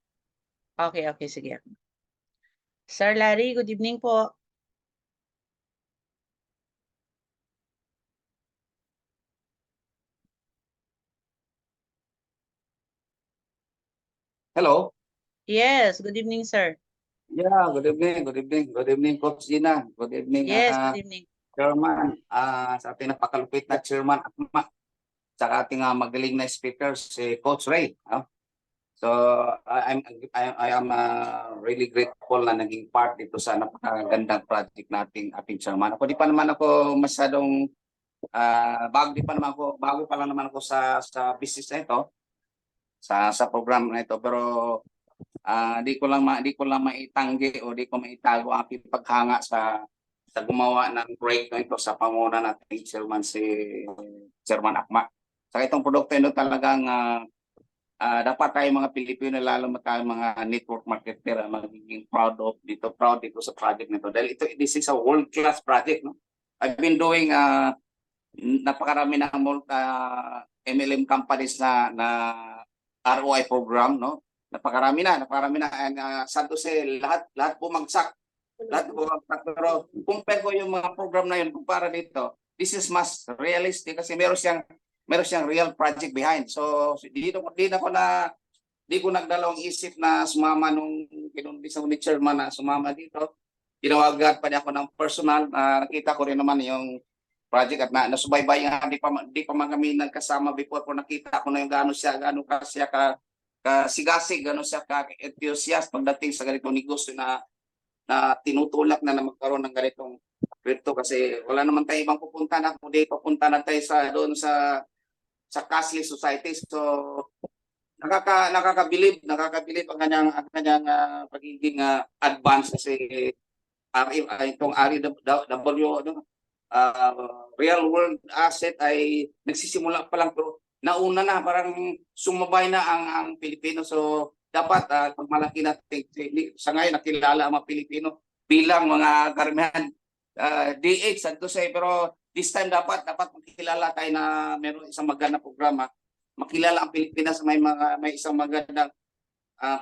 Okay, sige. Sir Larry, good evening po. Hello. Yes, good evening, sir. Yeah, good evening. Good evening. Good evening, Coach Gina. Good evening, Yes, good evening. Chairman. Sa ating napakalupit na Chairman Akma. Sa ating magaling na speaker, si Coach Ray. So, I am really grateful na naging part dito sa napakagandang project nating ating Chairman. Ako di pa naman ako masyadong bago pa lang naman ako sa business na ito. Sa program na ito, pero di ko lang maitanggi o di ko maitago ang aking paghanga sa gumawa ng proyekto ito sa panguna nating Chairman si Chairman Akma. Sa itong produkto ito talagang dapat tayo mga Pilipino, lalo na tayo mga network marketer, magiging proud dito sa project nito. Dahil this is a world-class project, no? I've been doing napakarami ng MLM companies na ROI program, no? Napakarami na, and sad to say, lahat bumagsak. Pero compare ko yung mga program na yun kumpara dito, this is mas realistic kasi meron siyang real project behind. So di ko nagdalawang isip na sumama nung kinumbisa ni chairman na sumama dito. Tinawagan pa niya ako ng personal, nakita ko rin naman yung project at nasubaybay nga, di pa man kami nagkasama before, pero nakita ko na yung gaano siya kasigasig, gaano siya ka-enthusiast pagdating sa ganitong negosyo na tinutulak na magkaroon ng ganitong crypto, kasi wala naman tayo ibang pupunta na, kundi papunta na tayo doon sa cashless society. So nakakabilib ang kanyang pagiging advance, kasi itong REW, real world asset ay nagsisimula pa lang, pero nauna na, parang sumabay na ang Pilipino. So dapat pag malaki natin, sa ngayon nakilala ang mga Pilipino bilang mga karamihan DH, santo say, pero this time dapat makilala tayo na meron isang magandang programa. Makilala ang Pilipinas, may isang magandang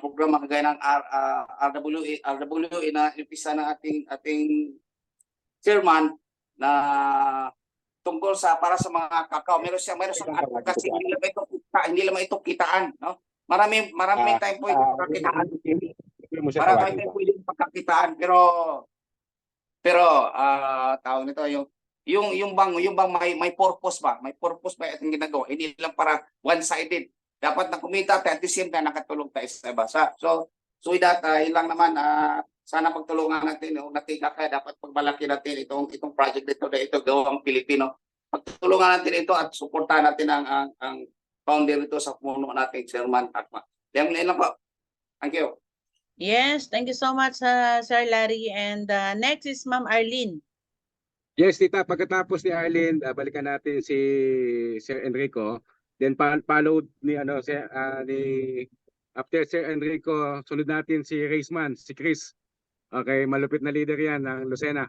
programa kagaya ng RWE na impisa ng ating chairman na tungkol para sa mga kakao. Meron siyang advocacy, hindi lang ito kitaan, no? Marami time po yung pagkakitaan. Marami time po yung pagkakitaan, pero tawag nito yung bang may purpose ba? May purpose ba itong ginagawa? Hindi lang para one-sided. Dapat na kumita at the same time nakatulong tayo sa iba. So with that, ilang naman, sana pagtulungan natin, natika kaya dapat pagbalaki natin itong project dito na ito gawang Pilipino. Pagtulungan natin ito at suportahan natin ang founder ito sa puno natin, Chairman Akma. Yan lang po. Thank you. Yes, thank you so much, Sir Larry. And next is Ma'am Arlene. Yes, tita, pagkatapos ni Arlene, balikan natin si Sir Enrico. Then followed ni after Sir Enrico, sunod natin si Raceman, si Chris. Okay, malupit na leader yan ng Lucena.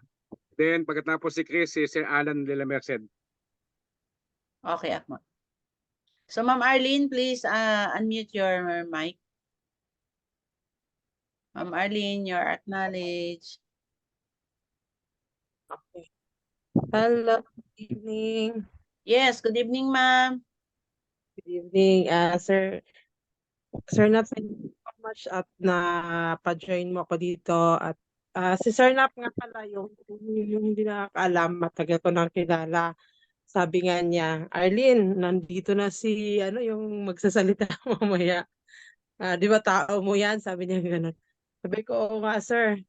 Then pagkatapos si Chris, si Sir Alan de la Merced. Okay, Akma. So Ma'am Arlene, please unmute your mic. Ma'am Arlene, you're acknowledged. Okay. Hello, good evening. Yes, good evening, ma'am. Good evening, Sir. Sir Nap, thank you so much at na-pa-join mo ako dito. At si Sir Nap nga pala, yung hindi nakakaalam, matagal ko nang kilala. Sabi nga niya, Arlene, nandito na si yung magsasalita mamaya. Di ba tao mo yan? Sabi niya gano'n. Sabi ko, oo nga, sir.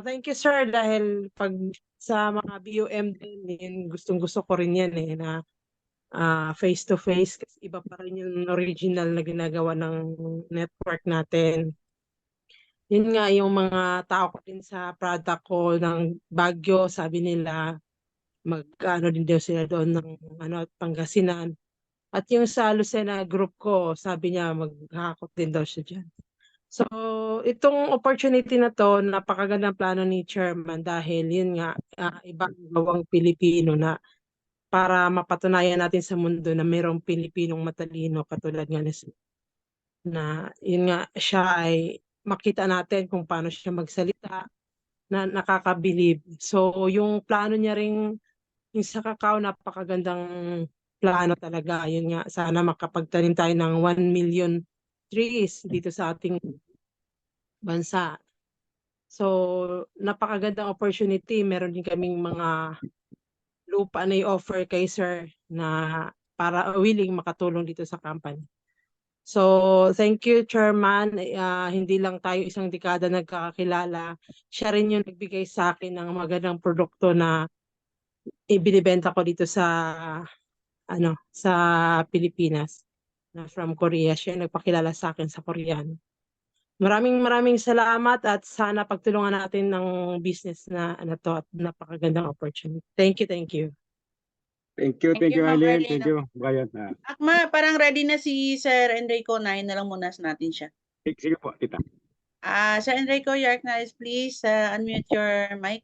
Thank you, sir, dahil pag sa mga BOM din, gustong-gusto ko rin yan na face-to-face, kasi iba pa rin yung original na ginagawa ng network natin. Yun nga, yung mga tao ko din sa product ko ng Baguio, sabi nila, din daw sila doon ng Pangasinan. At yung sa Lucena group ko, sabi niya, maghakot din daw siya dyan. So, itong opportunity na to, napakagandang plano ni Chairman dahil yun nga, ibang gawang Pilipino na para mapatunayan natin sa mundo na mayroong Pilipinong matalino katulad nga na yun nga, siya ay makita natin kung paano siya magsalita na nakakabilib. So, yung plano niya ring yung sa kakao, napakagandang plano talaga. Yun nga, sana makapagtanim tayo ng 1 million trees dito sa ating bansa. So, napakagandang opportunity. Meron din kaming mga lupa na i-offer kay sir na para willing makatulong dito sa company. So, thank you, Chairman. Hindi lang tayo isang dekada nagkakakilala. Siya rin yung nagbigay sa akin ng magandang produkto na ibinibenta ko dito sa Pilipinas na from Korea. Siya nagpakilala sa akin sa Koreano. Maraming salamat at sana pagtulungan natin ng business na to at napakagandang opportunity. Thank you. Thank you, Thank you, Ma'am Arlene. Arlene. Thank you, Brian. Akma, parang ready na si Sir Enrico. Nahin na lang muna natin siya. Sige po, tita. Sir Enrico, your acknowledged, please unmute your mic.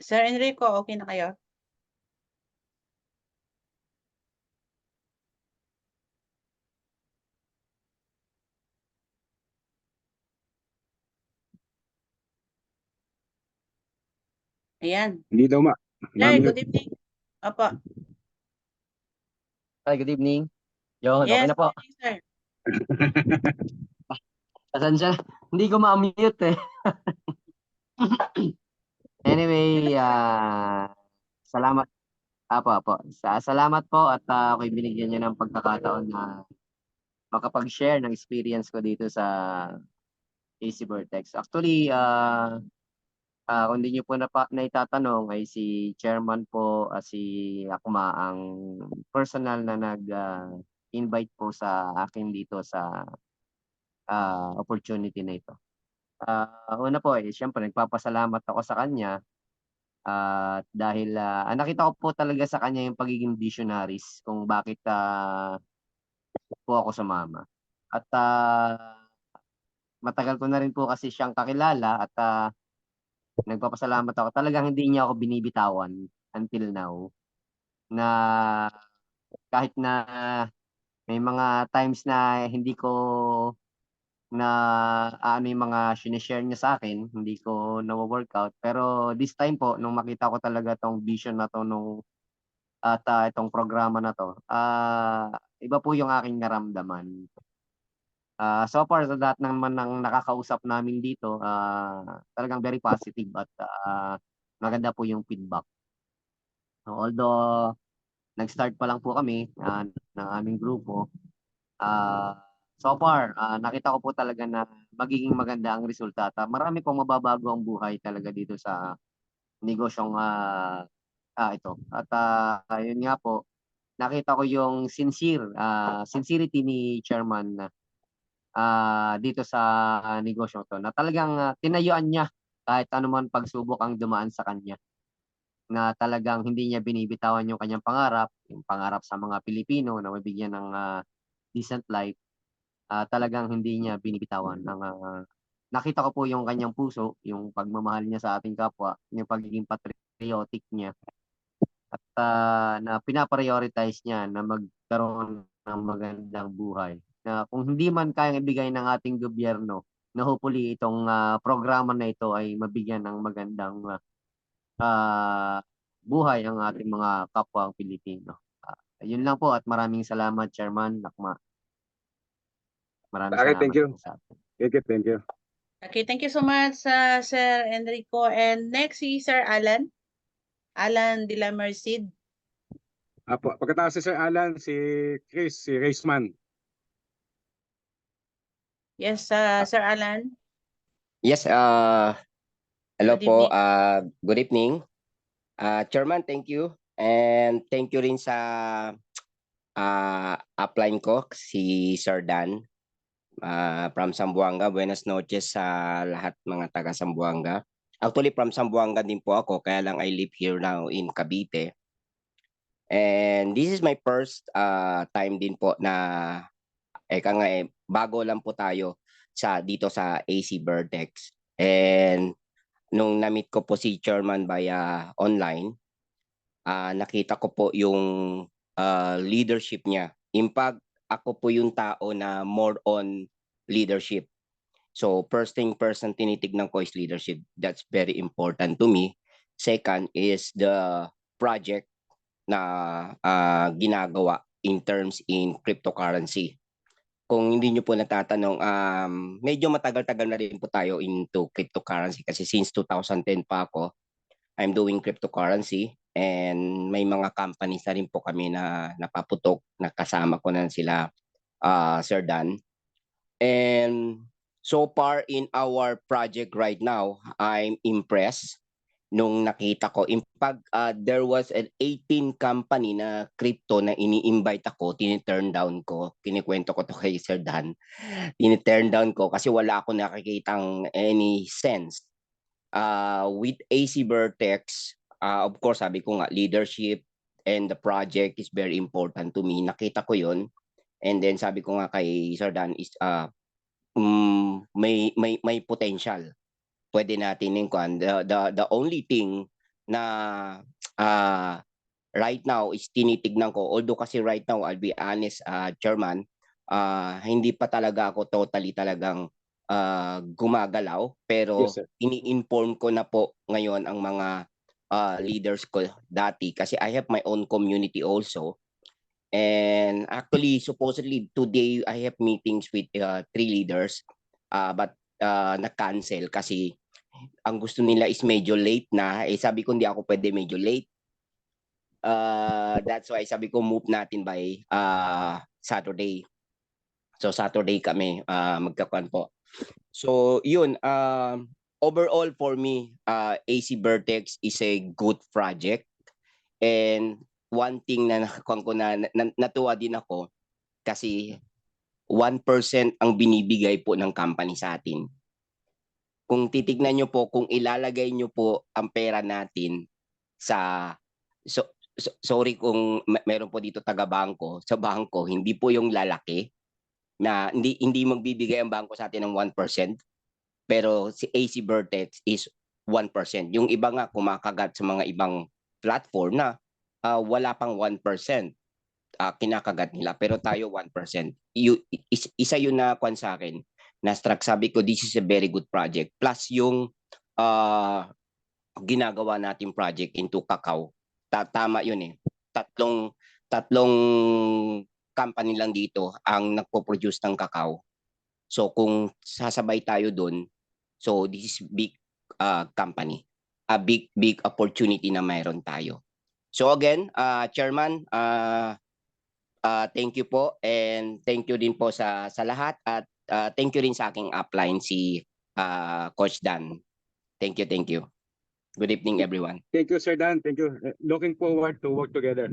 Sir Enrico, okay na kayo? Ayan. Hindi daw, ma. Sir, Ma'am, good evening. Opo. Hi, good evening. Yun, okay Yes, na po. good evening, sir. Pasensya, hindi ko ma-mute eh. Anyway, salamat. Apo. Salamat po at ako'y binigyan niyo ng pagkakataon na makapag-share ng experience ko dito sa AC Vertex. Actually, kung hindi niyo po naitatanong ay si chairman po, si Akma ang personal na nag-invite po sa akin dito sa opportunity na ito. Una po siyempre nagpapasalamat ako sa kanya dahil nakita ko po talaga sa kanya yung pagiging visionaries kung bakit po ako sumama. At matagal ko na rin po kasi siyang kakilala at nagpapasalamat ako. Talagang hindi niya ako binibitawan until now na kahit na may mga times na hindi ko na ano yung mga sinishare niya sa akin, hindi ko na-workout. Pero this time po, nung makita ko talaga tong vision na to at itong programa na to, iba po yung aking naramdaman. So far, sa lahat naman ng nakakausap namin dito, talagang very positive at maganda po yung feedback. Although, nag-start pa lang po kami ng aming grupo, so far, nakita ko po talaga na magiging maganda ang resulta. At marami pong mababago ang buhay talaga dito sa negosyong ito. At yun nga po, nakita ko yung sincerity ni Chairman dito sa negosyo to na talagang tinayuan niya kahit anuman pagsubok ang dumaan sa kanya. Na talagang hindi niya binibitawan yung kanyang pangarap, yung pangarap sa mga Pilipino na mabigyan ng decent life. Talagang hindi niya binibitawan. Nakita ko po yung kanyang puso, yung pagmamahal niya sa ating kapwa, yung pagiging patriotic niya. At na pinaprioritize niya na magkaroon ng magandang buhay. Na kung hindi man kayang ibigay ng ating gobyerno, na hopefully itong programa na ito ay mabigyan ng magandang buhay ang ating mga kapwa Pilipino. Yun lang po at maraming salamat, Chairman Akma. Maraming Okay, salamat thank you. po sa atin. Thank you. Okay, thank you so much, Sir Enrico. And next, si Sir Alan. Alan de la Merced. Apo, pagkatapos si Sir Alan, si Chris, si Raceman. Yes, Sir Alan. Yes, hello Good po. evening. Good evening. Chairman, thank you. And thank you rin sa upline ko, si Sir Dan from Zamboanga. Buenas noches sa lahat mga taga Zamboanga. Actually, from Zamboanga din po ako, kaya lang I live here now in Cavite. And this is my first time din po na bago lang po tayo dito sa AC Vertex. And nung na-meet ko po si Chairman via online, nakita ko po yung leadership niya. In fact, ako po yung tao na more on leadership. So first tinitignan ko is leadership. That's very important to me. Second is the project na ginagawa in terms in cryptocurrency. Kung hindi nyo po natatanong, medyo matagal-tagal na rin po tayo into cryptocurrency kasi since 2010 pa ako, I'm doing cryptocurrency. And may mga companies na rin po kami na napaputok, na kasama ko na sila, Sir Dan. And so far in our project right now, I'm impressed nung nakita ko. In fact, there was an 18 company na crypto na ini-invite ako, tini-turn down ko. Kinikwento ko to kay Sir Dan. Tini-turn down ko kasi wala ako nakikitang any sense. With AC Vertex, of course, sabi ko nga, leadership and the project is very important to me. Nakita ko yun. And then sabi ko nga kay Sir Dan is may potential. Pwede natin yung the only thing na right now is tinitignan ko, although kasi right now I'll be honest, Chairman, hindi pa talaga ako totally talagang gumagalaw, pero Yes, sir. ini-inform ko na po ngayon ang mga leaders ko dati kasi I have my own community also. And actually, supposedly today I have meetings with 3 leaders, but na-cancel kasi ang gusto nila is medyo late na. Sabi ko hindi ako pwede medyo late. That's why sabi ko move natin by Saturday. So Saturday kami magkakuan po. So yun, overall for me, AC Vertex is a good project. And one thing na natuwa din ako kasi 1% ang binibigay po ng company sa atin. Kung titignan nyo po, kung ilalagay nyo po ang pera natin sa, sorry kung meron po dito taga-bangko, sa bangko, hindi po yung lalaki, na hindi magbibigay ang bangko sa atin ng 1%, pero si AC Vertex is 1%. Yung iba nga kumakagat sa mga ibang platform na wala pang 1%. Kinakagat nila, pero tayo 1%. Isa yun na kwan sa akin. Na-struck, sabi ko, this is a very good project. Plus yung ginagawa natin project into cacao. Tama yun eh. Tatlong company lang dito ang nagpo-produce ng cacao. So kung sasabay tayo dun, so this is big company. A big opportunity na mayroon tayo. So again, Chairman, thank you po, and thank you din po sa lahat, at thank you rin sa aking upline si Coach Dan. Thank you. Good evening everyone. Thank you, Sir Dan. Thank you. Looking forward to work together.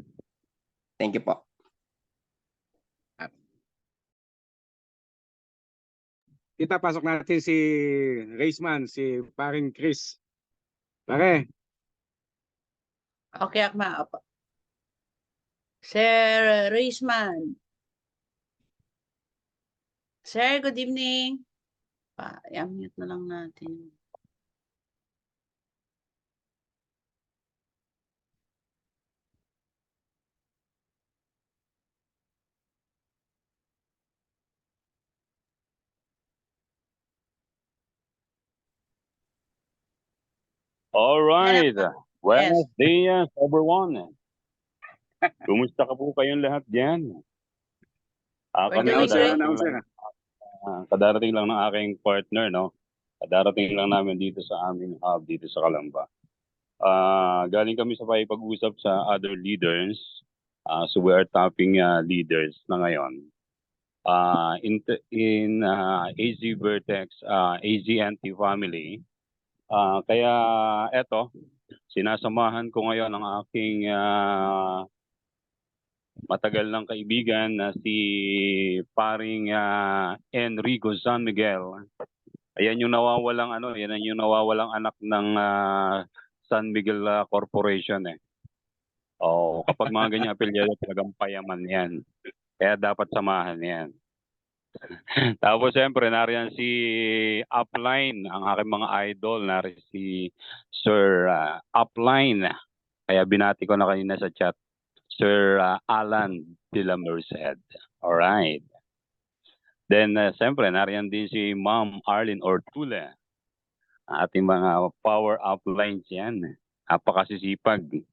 Thank you po. Kita pasok natin si Raceman, si paring Chris. Pare. Okay, Akma. Opo. Sir Reisman. Sir, good evening. I-mute na lang natin. All right. Buenos Yes. dias, everyone. Kumusta ka po kayong lahat diyan? We're doing great. Kadarating lang ng aking partner, no? Kadarating lang namin dito sa aming hub dito sa Calamba. Galing kami sa pag-usap sa other leaders. So we are tapping leaders na ngayon. In AZ Vertex, AZNT family. Kaya eto, sinasamahan ko ngayon ang aking matagal ng kaibigan na si paring Enrico San Miguel. Ayan yung nawawalang yan yung nawawalang anak ng San Miguel Corporation eh. Oh, kapag mga ganyan apelyado talagang payaman 'yan. Kaya dapat samahan 'yan. Tapos siyempre nariyan si Upline, ang aking mga idol, nariyan si Sir Upline. Kaya binati ko na kanina sa chat, Sir Alan de la Merced. All right. Then siyempre nariyan din si Ma'am Arlene Ortula. Ating mga power uplines yan. Napakasisipag.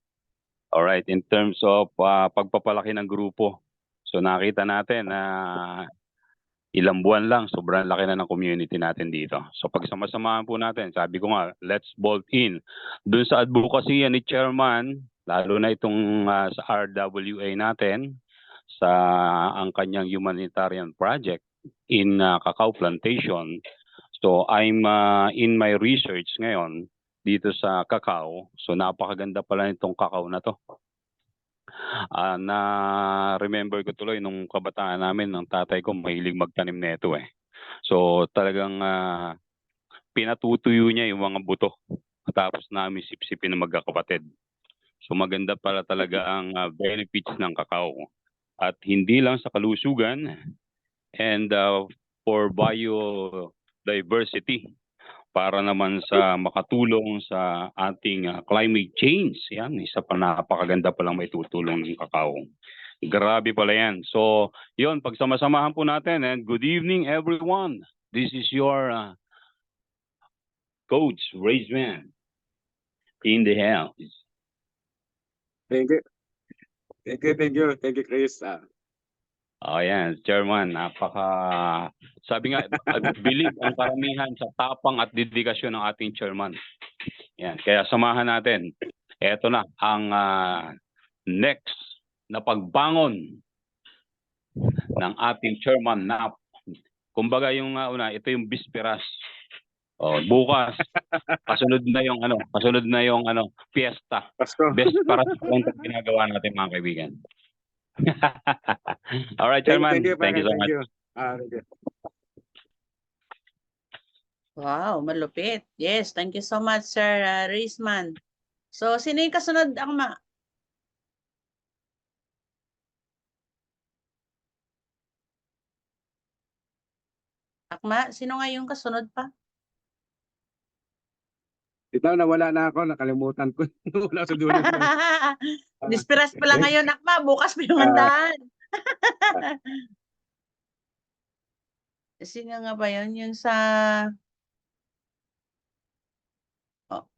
All right, in terms of pagpapalaki ng grupo. So nakita natin na ilang buwan lang, sobrang laki na ng community natin dito. So pagsama-samahan po natin, sabi ko nga, let's bolt in. Doon sa advocacy ni Chairman, lalo na itong sa RWA natin, sa ang kanyang humanitarian project in cacao plantation. So I'm in my research ngayon dito sa cacao. So napakaganda pala nitong cacao na to. Na remember ko tuloy nung kabataan namin ng tatay ko, mahilig magtanim nito eh. So talagang pinatutuyo niya yung mga buto. Tapos namin sipsipin ng magkakapatid. So maganda pala talaga ang benefits ng cacao. At hindi lang sa kalusugan and for biodiversity, para naman sa makatulong sa ating climate change. Yan, isa pa napakaganda palang may tutulong ng cacao. Grabe pala yan. So, yun, pagsama-samahan po natin. And good evening, everyone. This is your Coach Raisman in the house. Thank you. Thank you, Chris. Oh, yan, Chairman, sabi nga, believe ang karamihan sa tapang at dedikasyon ng ating Chairman. Yan, kaya samahan natin. Ito na ang next na pagbangon ng ating Chairman na kumbaga yung una, ito yung bisperas. Bukas kasunod na yung fiesta. Best para sa ginagawa natin, mga kaibigan. All right, Chairman. Thank you so much. Thank you. Wow, malupit. Yes, thank you so much, Sir Raisman. So, sino yung kasunod, Akma? Akma, sino nga yung kasunod pa? Ito, nawala na ako. Nakalimutan ko. Wala sa dulo. Disperas pa lang ngayon, Akma. Bukas pa yung handaan. Sino nga ba yun? Yung sa...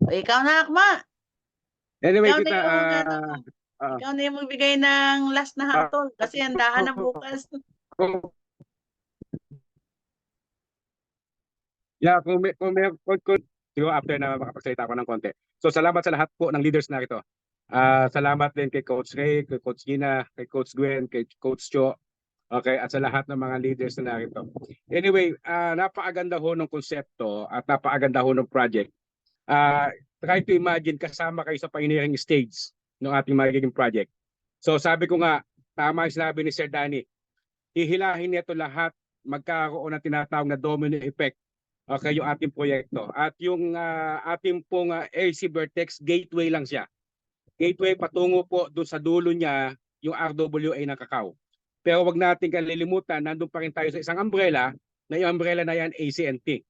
ikaw na, Akma. Anyway, Ikaw kita... ikaw na yung magbigay ng last na hatol. Kasi handaan na bukas. Yeah, kung siguro after na makapagsalita ako ng konti. So salamat sa lahat po ng leaders na ito. Salamat din kay Coach Ray, kay Coach Gina, kay Coach Gwen, kay Coach Cho. Okay, at sa lahat ng mga leaders na narito. Anyway, napakaganda ho ng konsepto at napakaganda ho ng project. Try to imagine kasama kayo sa pioneering stage ng ating magiging project. So sabi ko nga, tama yung sinabi ni Sir Danny, hihilahin nito lahat, magkakaroon ng tinatawag na domino effect. Okay, yung ating proyekto. At yung ating pong AC Vertex, gateway lang siya. Gateway patungo po doon sa dulo niya yung RWA ng cacao. Pero wag natin kalilimutan, nandun pa rin tayo sa isang umbrella, na yung umbrella na yan, ACNT.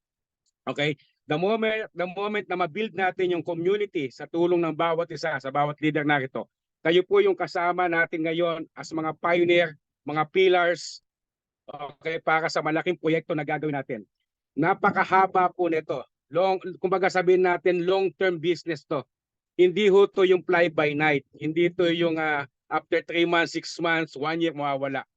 Okay? The moment na ma-build natin yung community sa tulong ng bawat isa, sa bawat leader na ito, kayo po yung kasama natin ngayon as mga pioneer, mga pillars, okay, para sa malaking proyekto na gagawin natin. Napakahaba po nito. Kumbaga sabihin natin long-term business to. Hindi ho to yung fly by night. Hindi to yung after 3 months, 6 months, 1 year mawawala.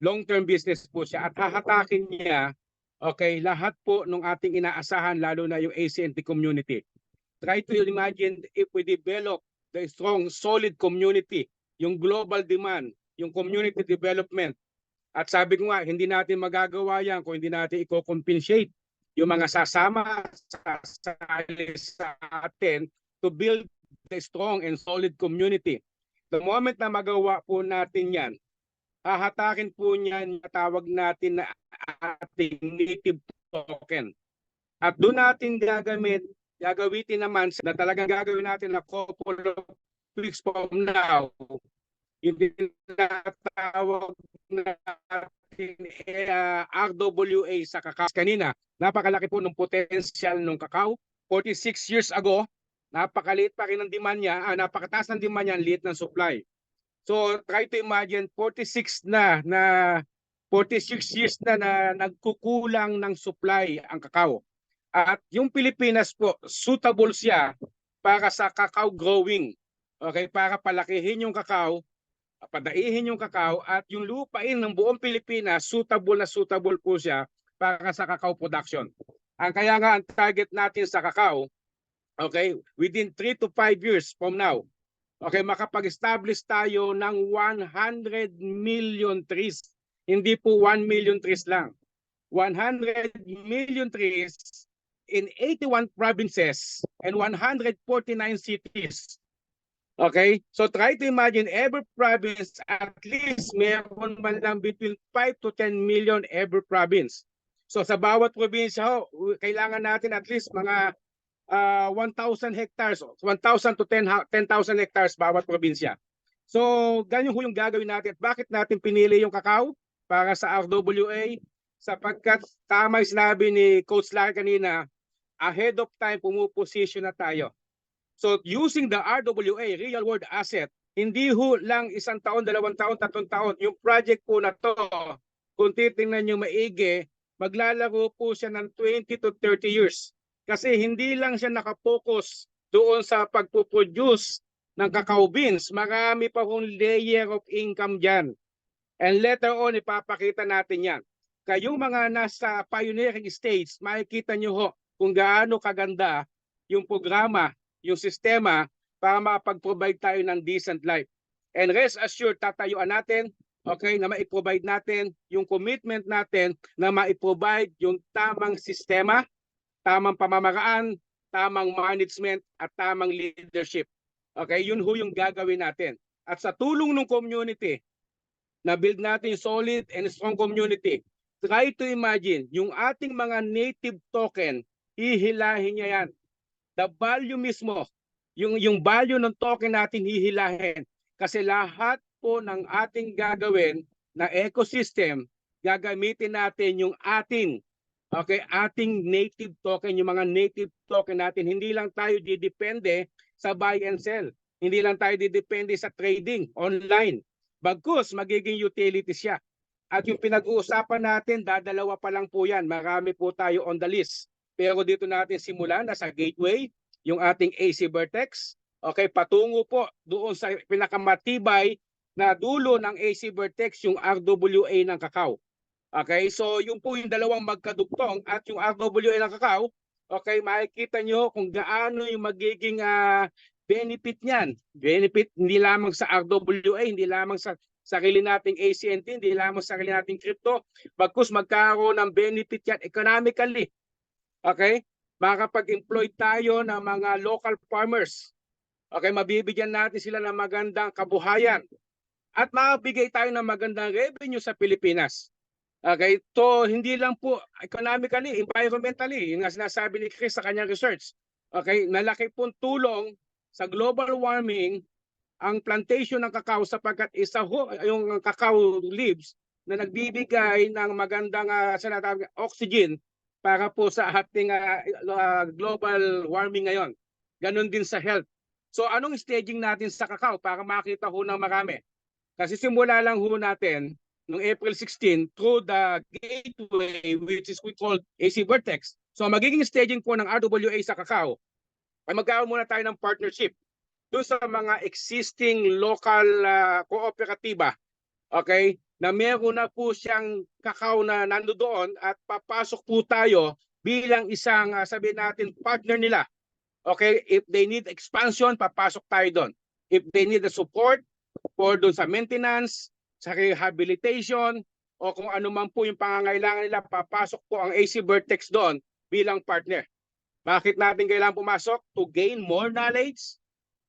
Long-term business po siya at hahatakin niya, okay, lahat po ng ating inaasahan, lalo na yung ACNT community. Try to imagine if we develop the strong, solid community, yung global demand, yung community development. At sabi ko nga, hindi natin magagawa yan kung hindi natin i-compensate yung mga sasama sa atin to build a strong and solid community. The moment na magawa po natin yan, hahatakin po niyan yung tawag natin na ating native token. At doon natin gagamitin naman na talagang gagawin natin na couple of weeks from now, yung tinatawag natin RWA sa cacao. Kanina, napakalaki po ng potential ng cacao. 46 years ago, napakaliit pa rin ng demand niya, napakataas ng demand niya, liit ng supply. So try to imagine 46 years na nagkukulang ng supply ang cacao. At yung Pilipinas po, suitable siya para sa cacao growing. Okay, para palakihin yung cacao, padaihin yung cacao, at yung lupain ng buong Pilipinas, suitable po siya para sa cacao production. Kaya nga ang target natin sa cacao, okay, within 3 to 5 years from now, okay, makapag-establish tayo ng 100 million trees. Hindi po 1 million trees lang. 100 million trees in 81 provinces and 149 cities. Okay? So try to imagine every province, at least meron man lang between 5 to 10 million every province. So sa bawat probinsya, kailangan natin at least mga 1,000 hectares, 1,000 to 10,000 hectares bawat probinsya. So ganyan ho yung gagawin natin. At bakit natin pinili yung kakao para sa RWA? Sapagkat tama yung sinabi ni Coach Larry kanina, ahead of time pumuposisyon na tayo. So using the RWA, real world asset, hindi ho lang 1 taon, 2 taon, 3 taon. Yung project po na to, kung titingnan nyo maigi, maglalaro po siya ng 20 to 30 years. Kasi hindi lang siya nakapokus doon sa pagpuproduce ng cacao beans. Marami pa hong layer of income dyan. And later on, ipapakita natin yan. Kayong mga nasa pioneering stage, makikita nyo ho kung gaano kaganda yung programa, yung sistema para makapag-provide tayo ng decent life. And rest assured, tatayuan natin, okay, na ma-provide natin yung commitment natin na ma-provide yung tamang sistema, tamang pamamaraan, tamang management, at tamang leadership. Okay, yun ho yung gagawin natin. At sa tulong ng community, na build natin solid and strong community, try to imagine, yung ating mga native token, hihilahin niya yan. The value mismo, yung value ng token natin hihilahin. Kasi lahat po ng ating gagawin na ecosystem, gagamitin natin yung ating native token, yung mga native token natin. Hindi lang tayo didepende sa buy and sell. Hindi lang tayo didepende sa trading online. Bagkus, magiging utility siya. At yung pinag-uusapan natin, dadalawa pa lang po yan. Marami po tayo on the list. Pero dito natin simulan na sa gateway, yung ating AC Vertex. Okay, patungo po doon sa pinakamatibay na dulo ng AC Vertex, yung RWA ng kakao. Okay, so yung po yung dalawang magkadugtong at yung RWA ng kakao, okay, makikita nyo kung gaano yung magiging benefit niyan. Benefit hindi lamang sa RWA, hindi lamang sa sarili nating ACNT, hindi lamang sa sarili nating crypto, bagkus magkaroon ng benefit yan economically. Okay? Makakapag-employ tayo ng mga local farmers. Okay, mabibigyan natin sila ng magandang kabuhayan. At makabigay tayo ng magandang revenue sa Pilipinas. Okay, to hindi lang po economically, environmentally, yung nga sinasabi ni Chris sa kanyang research. Okay, malaki pong tulong sa global warming ang plantation ng kakao sapagkat isa ho yung cacao leaves na nagbibigay ng magandang oxygen para po sa ating global warming ngayon. Ganon din sa health. So anong staging natin sa kakao para makita ho ng marami? Kasi simula lang ho natin noong April 16 through the gateway which is we call AC Vertex. So magiging staging po ng RWA sa kakao ay magkaroon muna tayo ng partnership doon sa mga existing local kooperatiba, okay, na meron na po siyang kakao na nandoon at papasok po tayo bilang isang sabihin natin partner nila. Okay, if they need expansion, papasok tayo doon. If they need the support for doon sa maintenance, sa rehabilitation, o kung ano man po yung pangangailangan nila, papasok po ang AC Vertex doon bilang partner. Bakit natin kailangan pumasok? To gain more knowledge,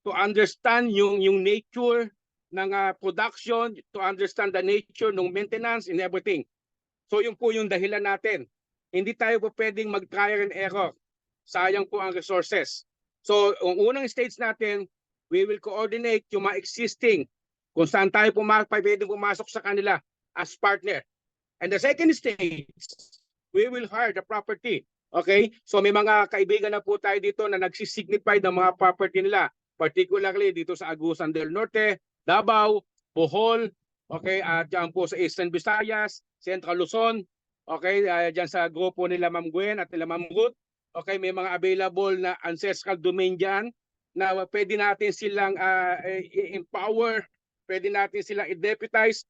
to understand yung nature ng production, to understand the nature ng maintenance and everything. So yun po yung dahilan natin. Hindi tayo po pwedeng mag-trial and error. Sayang po ang resources. So ang unang stage natin, we will coordinate yung mga existing kung saan tayo pwedeng pumasok sa kanila as partner. And the second stage, we will hire the property. Okay? So may mga kaibigan na po tayo dito na nagsisignify ng mga property nila. Particularly dito sa Agusan del Norte, Davao, Bohol, okay, at dyan po sa Eastern Visayas, Central Luzon, okay, dyan sa grupo nila Ma'am Gwen at nila Ma'am Ruth, okay, may mga available na ancestral domain dyan na pwede natin silang empower, pwede natin silang i-deputize,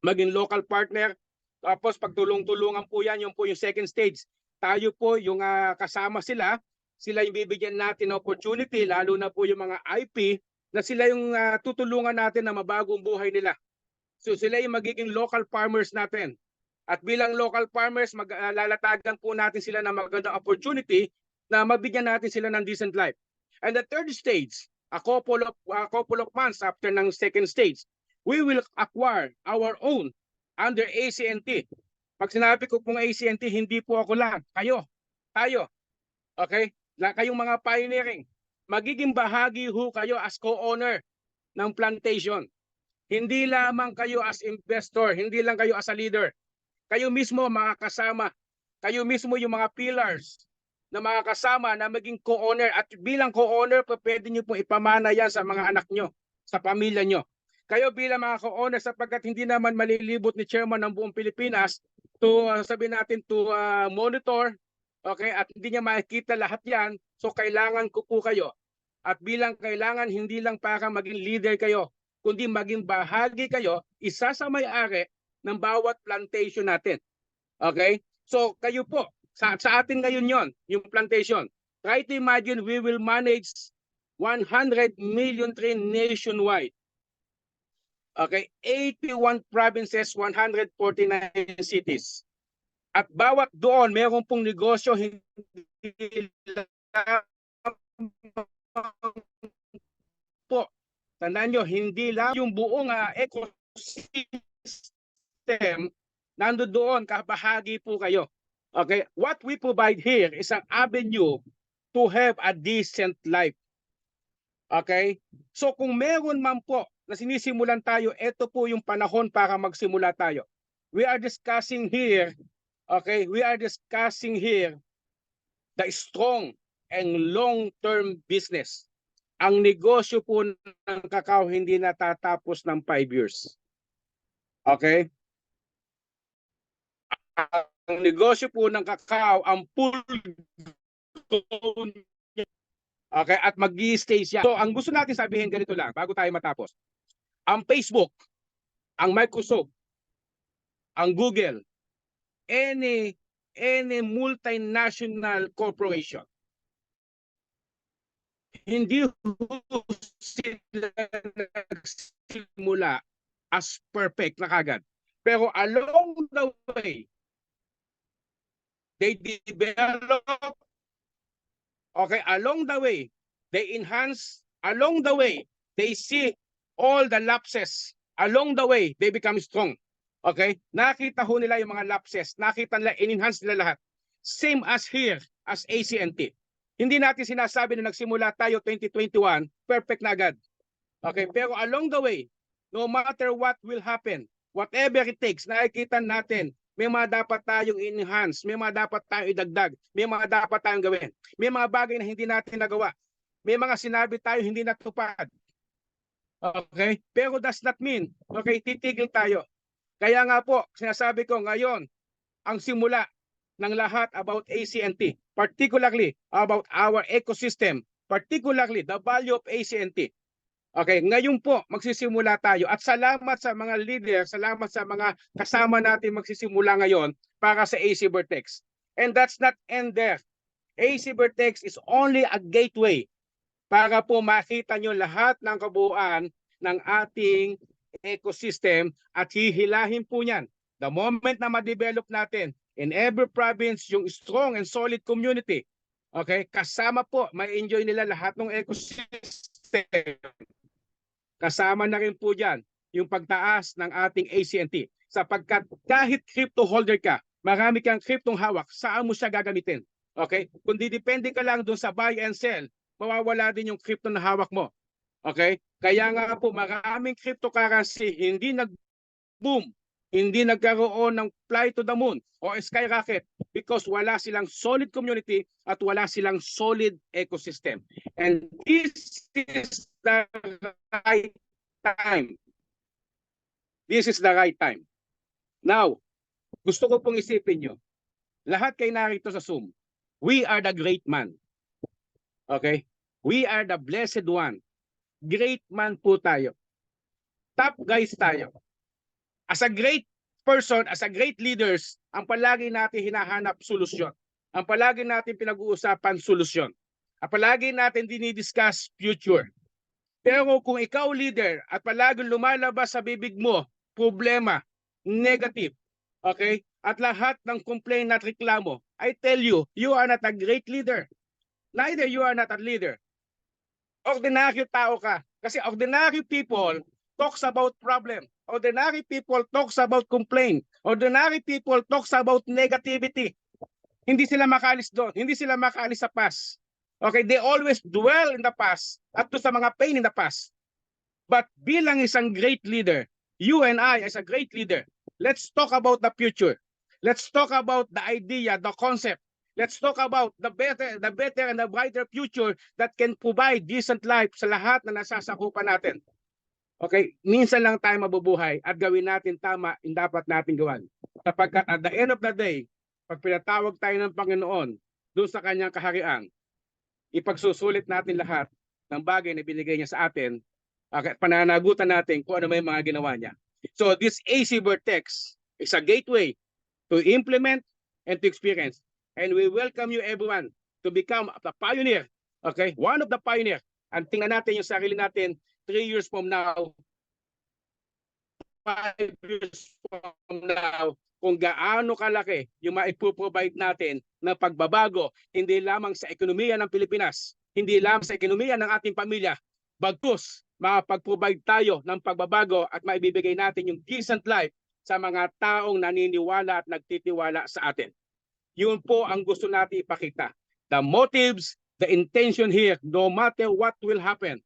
maging local partner, tapos pagtulong-tulungan po yan, yung po yung second stage. Tayo po yung kasama sila yung bibigyan natin ng opportunity, lalo na po yung mga IP na sila yung tutulungan natin na mabagong buhay nila. So sila yung magiging local farmers natin. At bilang local farmers, lalatagan po natin sila ng magandang opportunity na mabigyan natin sila ng decent life. And the third stage, a couple of months after ng second stage, we will acquire our own under ACNT. Pag sinabi ko pong ACNT, hindi po ako lang. Kayo, tayo. Okay? Kayong mga pioneering. Magiging bahagi ho kayo as co-owner ng plantation. Hindi lamang kayo as investor, hindi lang kayo as a leader. Kayo mismo mga kasama, kayo mismo yung mga pillars na mga kasama na maging co-owner. At bilang co-owner, pwede nyo pong ipamana yan sa mga anak nyo, sa pamilya nyo. Kayo bilang mga co-owner, sapagkat hindi naman malilibot ni chairman ng buong Pilipinas to sabihin natin to monitor, okay, at hindi niya makikita lahat yan. So kailangan ko po kayo. At bilang kailangan, hindi lang para maging leader kayo, kundi maging bahagi kayo, isa sa may-ari ng bawat plantation natin. Okay? So kayo po, sa atin ngayon yon, yung plantation. Try to imagine we will manage 100 million tree nationwide. Okay? 81 provinces, 149 cities. At bawat doon, meron pong negosyo, hindi po. Tandaan nyo, hindi lang yung buong ecosystem nandoon, kabahagi po kayo. Okay? What we provide here is an avenue to have a decent life. Okay? So kung meron man po na sinisimulan tayo, ito po yung panahon para magsimula tayo. We are discussing here, okay? We are discussing here the strong and long-term business. Ang negosyo po ng kakao hindi natatapos ng 5 years. Okay? Ang negosyo po ng kakao, ang full okay, at mag-i-stay siya. So, ang gusto natin sabihin ganito lang, bago tayo matapos. Ang Facebook, ang Microsoft, ang Google, any multinational corporation, hindi sila nagsimula as perfect na kagad. Pero along the way, they develop, okay, along the way, they enhance, along the way, they see all the lapses. Along the way, they become strong. Okay? Nakita ho nila yung mga lapses. Nakita nila, in-enhance nila lahat. Same as here, as ACNT. Hindi natin sinasabi na nagsimula tayo 2021, perfect na agad. Okay? Pero along the way, no matter what will happen, whatever it takes, nakikita natin, may mga dapat tayong enhance, may mga dapat tayong idagdag, may mga dapat tayong gawin. May mga bagay na hindi natin nagawa. May mga sinabi tayo hindi natupad. Okay? Pero does not mean, okay, titigil tayo. Kaya nga po, sinasabi ko ngayon, ang simula ng lahat about ACNT, particularly about our ecosystem, particularly the value of ACNT. Okay, ngayon po magsisimula tayo at salamat sa mga leader, salamat sa mga kasama natin magsisimula ngayon para sa AC Vertex. And that's not end there. AC Vertex is only a gateway para po makita nyo lahat ng kabuuan ng ating ecosystem at hihilahin po niyan. The moment na ma-develop natin in every province yung strong and solid community, okay, kasama po, ma-enjoy nila lahat ng ecosystem. Kasama na rin po dyan yung pagtaas ng ating ACNT. Sapagkat kahit crypto holder ka, marami kang cryptong hawak, saan mo siya gagamitin? Okay? Kung didepende ka lang doon sa buy and sell, mawawala din yung crypto na hawak mo. Okay? Kaya nga po maraming cryptocurrency hindi nag-boom, hindi nagkaroon ng fly to the moon o skyrocket because wala silang solid community at wala silang solid ecosystem. And this is the right time. This is the right time. Now, gusto ko pong isipin nyo, lahat kayo narito sa Zoom, we are the great man. Okay? We are the blessed one. Great man po tayo. Top guys tayo. As a great person, as a great leaders, ang palagi natin hinahanap solusyon. Ang palagi natin pinag-uusapan solusyon. Ang palagi natin dinidiscuss future. Pero kung ikaw leader at palaging lumalabas sa bibig mo, problema, negative, okay? At lahat ng complaint at reklamo, I tell you, you are not a great leader. Neither you are not a leader. Ordinary tao ka. Kasi ordinary people talks about problem. Ordinary people talks about complaint. Ordinary people talks about negativity. Hindi sila makalis doon. Hindi sila makalis sa past. Okay, they always dwell in the past at to sa mga pain in the past. But bilang isang great leader, you and I as a great leader, let's talk about the future. Let's talk about the idea, the concept. Let's talk about the better and the brighter future that can provide decent life sa lahat na nasasakupan natin. Okay, minsan lang tayo mabubuhay at gawin natin tama yung dapat natin gawin. Sapagkat at the end of the day, pag pinatawag tayo ng Panginoon doon sa kanyang kaharian, ipagsusulit natin lahat ng bagay na binigay niya sa atin at pananagutan natin kung ano may mga ginawa niya. So this AC Vertex is a gateway to implement and to experience. And we welcome you everyone to become a pioneer. Okay? One of the pioneer. And tingnan natin yung sarili natin 3 years from now, 5 years from now, kung gaano kalaki yung maipoprovide natin ng pagbabago, hindi lamang sa ekonomiya ng Pilipinas, hindi lamang sa ekonomiya ng ating pamilya, bagkus makapag-provide tayo ng pagbabago at maibibigay natin yung decent life sa mga taong naniniwala at nagtitiwala sa atin. Yun po ang gusto natin ipakita. The motives, the intention here, no matter what will happen,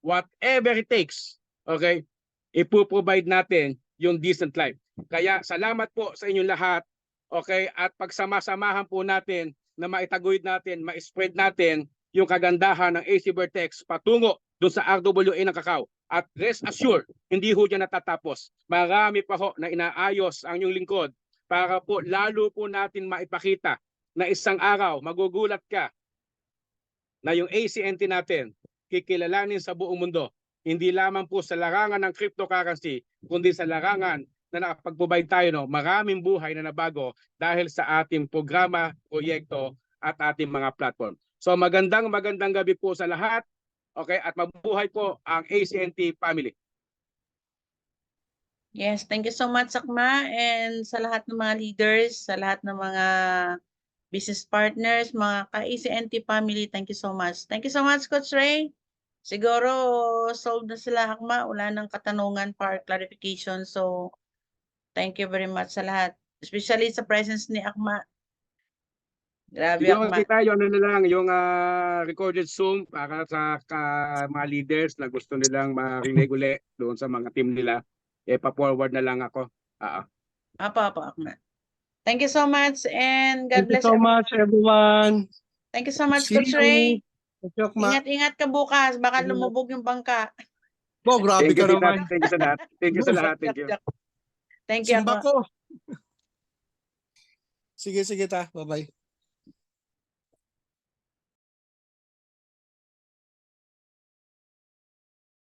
whatever it takes, okay, ipoprovide natin yung decent life. Kaya salamat po sa inyong lahat, okay, at pagsama-samahan po natin na maitaguyod natin, ma-spread natin yung kagandahan ng AC Vertex patungo doon sa RWA ng Cacao. At rest assured, hindi ho dyan natatapos. Marami pa ho na inaayos ang inyong lingkod para po lalo po natin maipakita na isang araw magugulat ka na yung ACNT natin kikilalanin sa buong mundo. Hindi lamang po sa larangan ng cryptocurrency, kundi sa larangan na nakapag-provide tayo maraming buhay na nabago dahil sa ating programa, proyekto at ating mga platform. So magandang gabi po sa lahat. Okay, at mabuhay po ang ACNT family. Yes, thank you so much, Akma, and sa lahat ng mga leaders, sa lahat ng mga business partners, mga ka-ACNT family, thank you so much. Thank you so much, Coach Ray. Siguro solved na sila, Akma. Wala nang katanungan para clarification. So, thank you very much sa lahat. Especially sa presence ni Akma. Grabe, Yung Akma. kita yung yung recorded Zoom para sa mga leaders na gusto nilang marinig uli doon sa mga team nila. Pa-forward na lang ako. Apa, Akma. Thank you so much and God Thank you bless so everyone. much, everyone. Thank you so much, See Coach you. Ray. Thank you, Akma. Ingat-ingat ka bukas. Baka lumubog yung bangka. Bo, grabe Thank you, ka tita. naman. Thank you sa lahat. Thank you sa lahat. Thank you. Thank you, Simba Akma. ko. Sige, ta. Bye-bye.